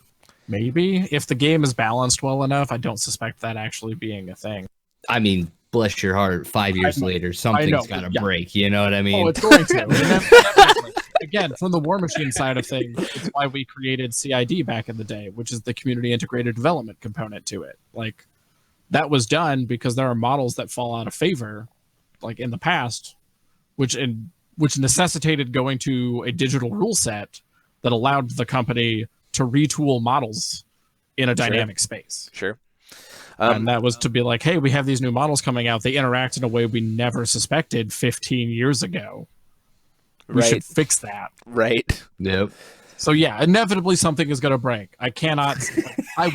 Maybe if the game is balanced well enough, I don't suspect that actually being a thing. I mean, bless your heart, 5 years later, something's got to break. You know what I mean? Oh, it's going to. Again, from the War Machine side of things, it's why we created CID back in the day, which is the community integrated development component to it. Like, that was done because there are models that fall out of favor, like in the past, which necessitated going to a digital rule set that allowed the company to retool models in a dynamic space. Sure. And that was to be like, hey, we have these new models coming out. They interact in a way we never suspected 15 years ago. We should fix that. Right. Yep. So yeah, inevitably something is going to break. I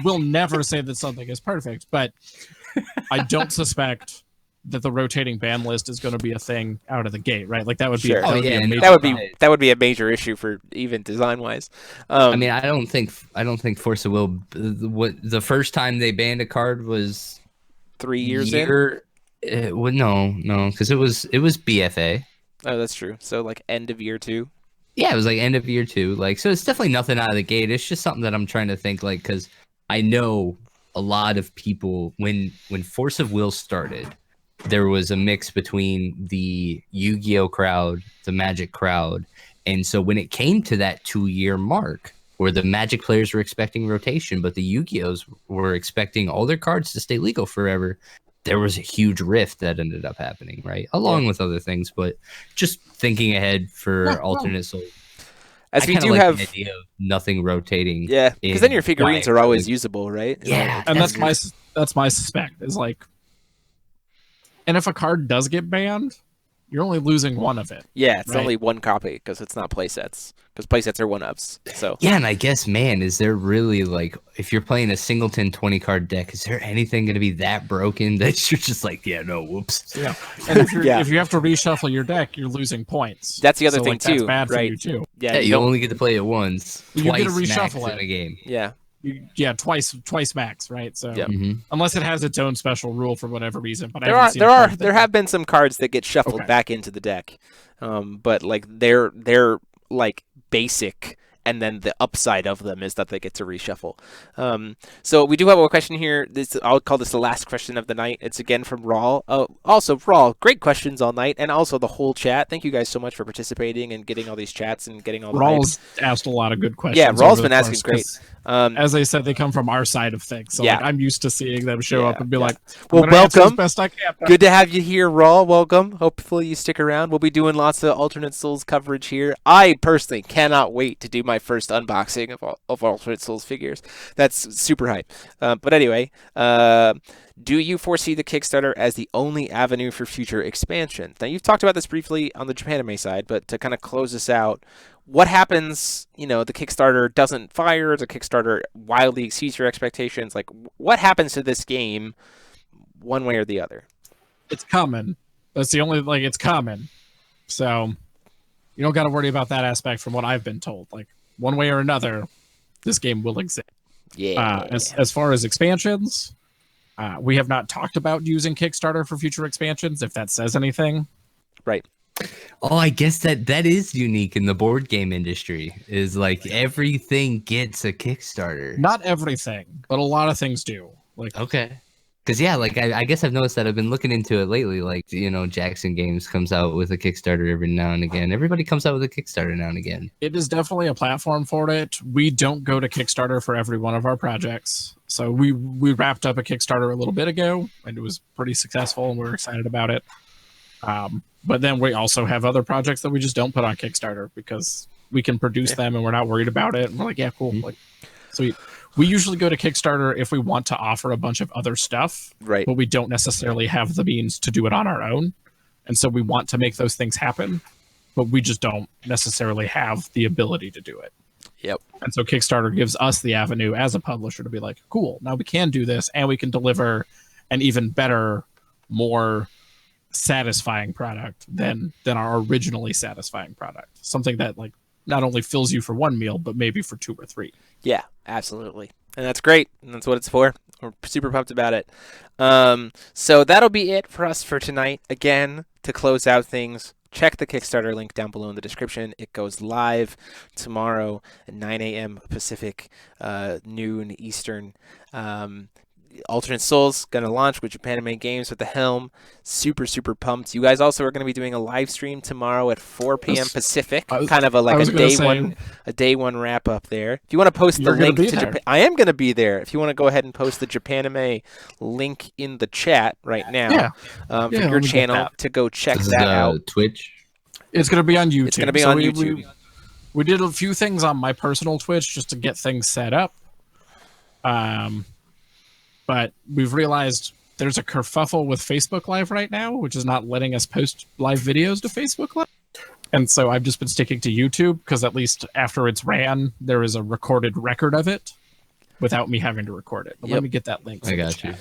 will never say that something is perfect, but I don't suspect that the rotating ban list is going to be a thing out of the gate, right? Like that would be Sure. That would be a major issue for even design wise. I mean, I don't think Force of Will. What the first time they banned a card was 3 years in. No, because it was BFA. Oh, that's true. So like end of year 2. Yeah, it was like end of year 2. Like, so it's definitely nothing out of the gate. It's just something that I'm trying to think, like, because I know a lot of people when Force of Will started, there was a mix between the Yu-Gi-Oh crowd, the Magic crowd, and so when it came to that 2-year mark, where the Magic players were expecting rotation, but the Yu-Gi-Ohs were expecting all their cards to stay legal forever, there was a huge rift that ended up happening, right? Along with other things, but just thinking ahead for alternate souls. As we do have the idea of nothing rotating. Yeah, because then your figurines are always usable, right? Yeah, and that's my suspect is like, and if a card does get banned, you're only losing one of it. Yeah, it's only one copy because it's not playsets. Because playsets are 1-ups. So yeah, and I guess, man, is there really, like, if you're playing a singleton 20 card deck, is there anything going to be that broken that you're just like, yeah, no, whoops. Yeah, and if you have to reshuffle your deck, you're losing points. That's the other thing too. That's bad for you too. Yeah, you only get to play it once. You twice get to reshuffle max in a game. Yeah. Twice max, right? So unless it has its own special rule for whatever reason, but there have been some cards that get shuffled back into the deck, but like they're like basic, and then the upside of them is that they get to reshuffle. So we do have a question here. I'll call this the last question of the night. It's again from Rawl. Also, Rawl, great questions all night, and also the whole chat. Thank you guys so much for participating and getting all these chats and getting all the Rawl's asked a lot of good questions. Yeah, Rawl's been asking great. As I said, they come from our side of things, so like, I'm used to seeing them show up and be like, well, welcome. Best I can. Good to have you here, Rawl. Welcome. Hopefully you stick around. We'll be doing lots of alternate souls coverage here. I personally cannot wait to do my first unboxing of alternate souls figures. That's super hype. But anyway, do you foresee the Kickstarter as the only avenue for future expansion? Now, you've talked about this briefly on the Japanime side, but to kind of close this out, what happens, the Kickstarter doesn't fire, the Kickstarter wildly exceeds your expectations? Like, what happens to this game one way or the other? It's common. That's the only, it's common. So you don't got to worry about that aspect from what I've been told. Like, one way or another, this game will exist. Yeah. As far as expansions, we have not talked about using Kickstarter for future expansions, if that says anything. Right. Oh, I guess that is unique in the board game industry, is like everything gets a Kickstarter. Not everything, but a lot of things do. Like, okay. Because, yeah, like, I guess I've noticed that I've been looking into it lately. Like, Jackson Games comes out with a Kickstarter every now and again. Everybody comes out with a Kickstarter now and again. It is definitely a platform for it. We don't go to Kickstarter for every one of our projects. So we wrapped up a Kickstarter a little bit ago, and it was pretty successful, and we're excited about it. But then we also have other projects that we just don't put on Kickstarter because we can produce them and we're not worried about it. And we're like, yeah, cool. Like, so we usually go to Kickstarter if we want to offer a bunch of other stuff, right? But we don't necessarily have the means to do it on our own. And so we want to make those things happen, but we just don't necessarily have the ability to do it. Yep. And so Kickstarter gives us the avenue as a publisher to be like, cool, now we can do this and we can deliver an even better, more satisfying product than our originally satisfying product. Something that like not only fills you for one meal, but maybe for 2 or 3. Yeah, absolutely. And that's great. And that's what it's for. We're super pumped about it. So that'll be it for us for tonight. Again, to close out things, check the Kickstarter link down below in the description. It goes live tomorrow at 9 a.m. Pacific, noon Eastern. Alternate Souls going to launch with Japanime Games with the helm. Super, super pumped. You guys also are going to be doing a live stream tomorrow at 4 p.m. Pacific. Kind of a day one wrap up there. If you want to post the link to Japan, I am going to be there. If you want to go ahead and post the Japanime link in the chat right now for your channel to go check that out. Twitch. It's going to be on YouTube. It's going to be on YouTube. We did a few things on my personal Twitch just to get things set up. But we've realized there's a kerfuffle with Facebook Live right now, which is not letting us post live videos to Facebook Live. And so I've just been sticking to YouTube because at least after it's ran, there is a recorded record of it without me having to record it. But let me get that link. I got you.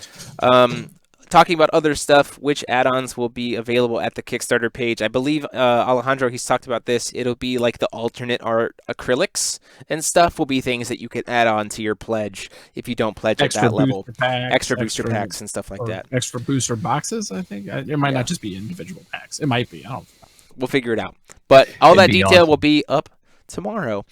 Talking about other stuff, which add-ons will be available at the Kickstarter page. I believe Alejandro, he's talked about this. It'll be like the alternate art acrylics and stuff will be things that you can add on to your pledge if you don't pledge at that level. Extra booster packs and stuff like that. Extra booster boxes, I think. It might not just be individual packs. It might be. I don't know. We'll figure it out. But all that detail will be up tomorrow.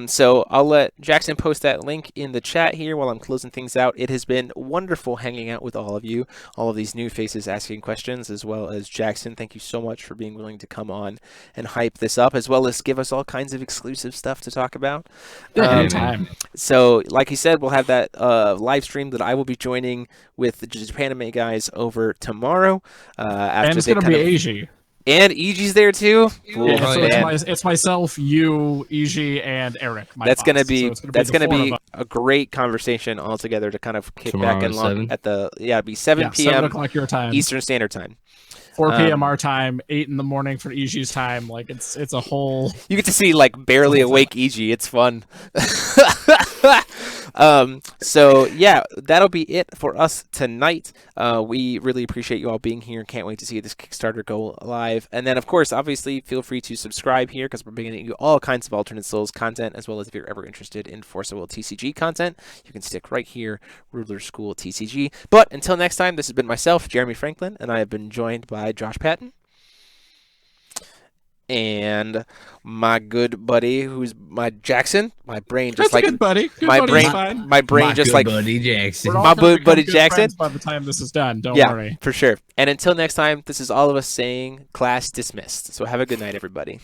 So I'll let Jackson post that link in the chat here while I'm closing things out. It has been wonderful hanging out with all of you, all of these new faces asking questions, as well as Jackson. Thank you so much for being willing to come on and hype this up, as well as give us all kinds of exclusive stuff to talk about. Anytime. So like he said, we'll have that live stream that I will be joining with the Japanime guys over tomorrow. And it's going to be Eiji. And Eiji's there too. Yeah, so it's myself, you, Eiji, and Eric. That's going to be a great conversation all together to kind of kick back and look at the it'll be 7 p.m. 7 o'clock your time, Eastern Standard Time. 4 p.m. our time, 8 in the morning for Eiji's time. Like it's a whole. You get to see like barely awake Eiji. It's fun. So yeah, that'll be it for us tonight. We really appreciate you all being here. Can't wait to see this Kickstarter go live. And then of course, obviously, feel free to subscribe here because we're bringing you all kinds of alternate souls content, as well as if you're ever interested in Force of Will TCG content, you can stick right here, Ruler School TCG. But until next time, this has been myself, Jeremy Franklin, and I have been joined by Josh Patton. And my good buddy, who's my Jackson, my brain just That's a good buddy. Good my buddy's brain, fine. my brain My just good like buddy Jackson. We're all my gonna good buddy become good Jackson. friends by the time this is done. Don't Yeah, worry. for sure. And until next time, this is all of us saying class dismissed. So have a good night, everybody.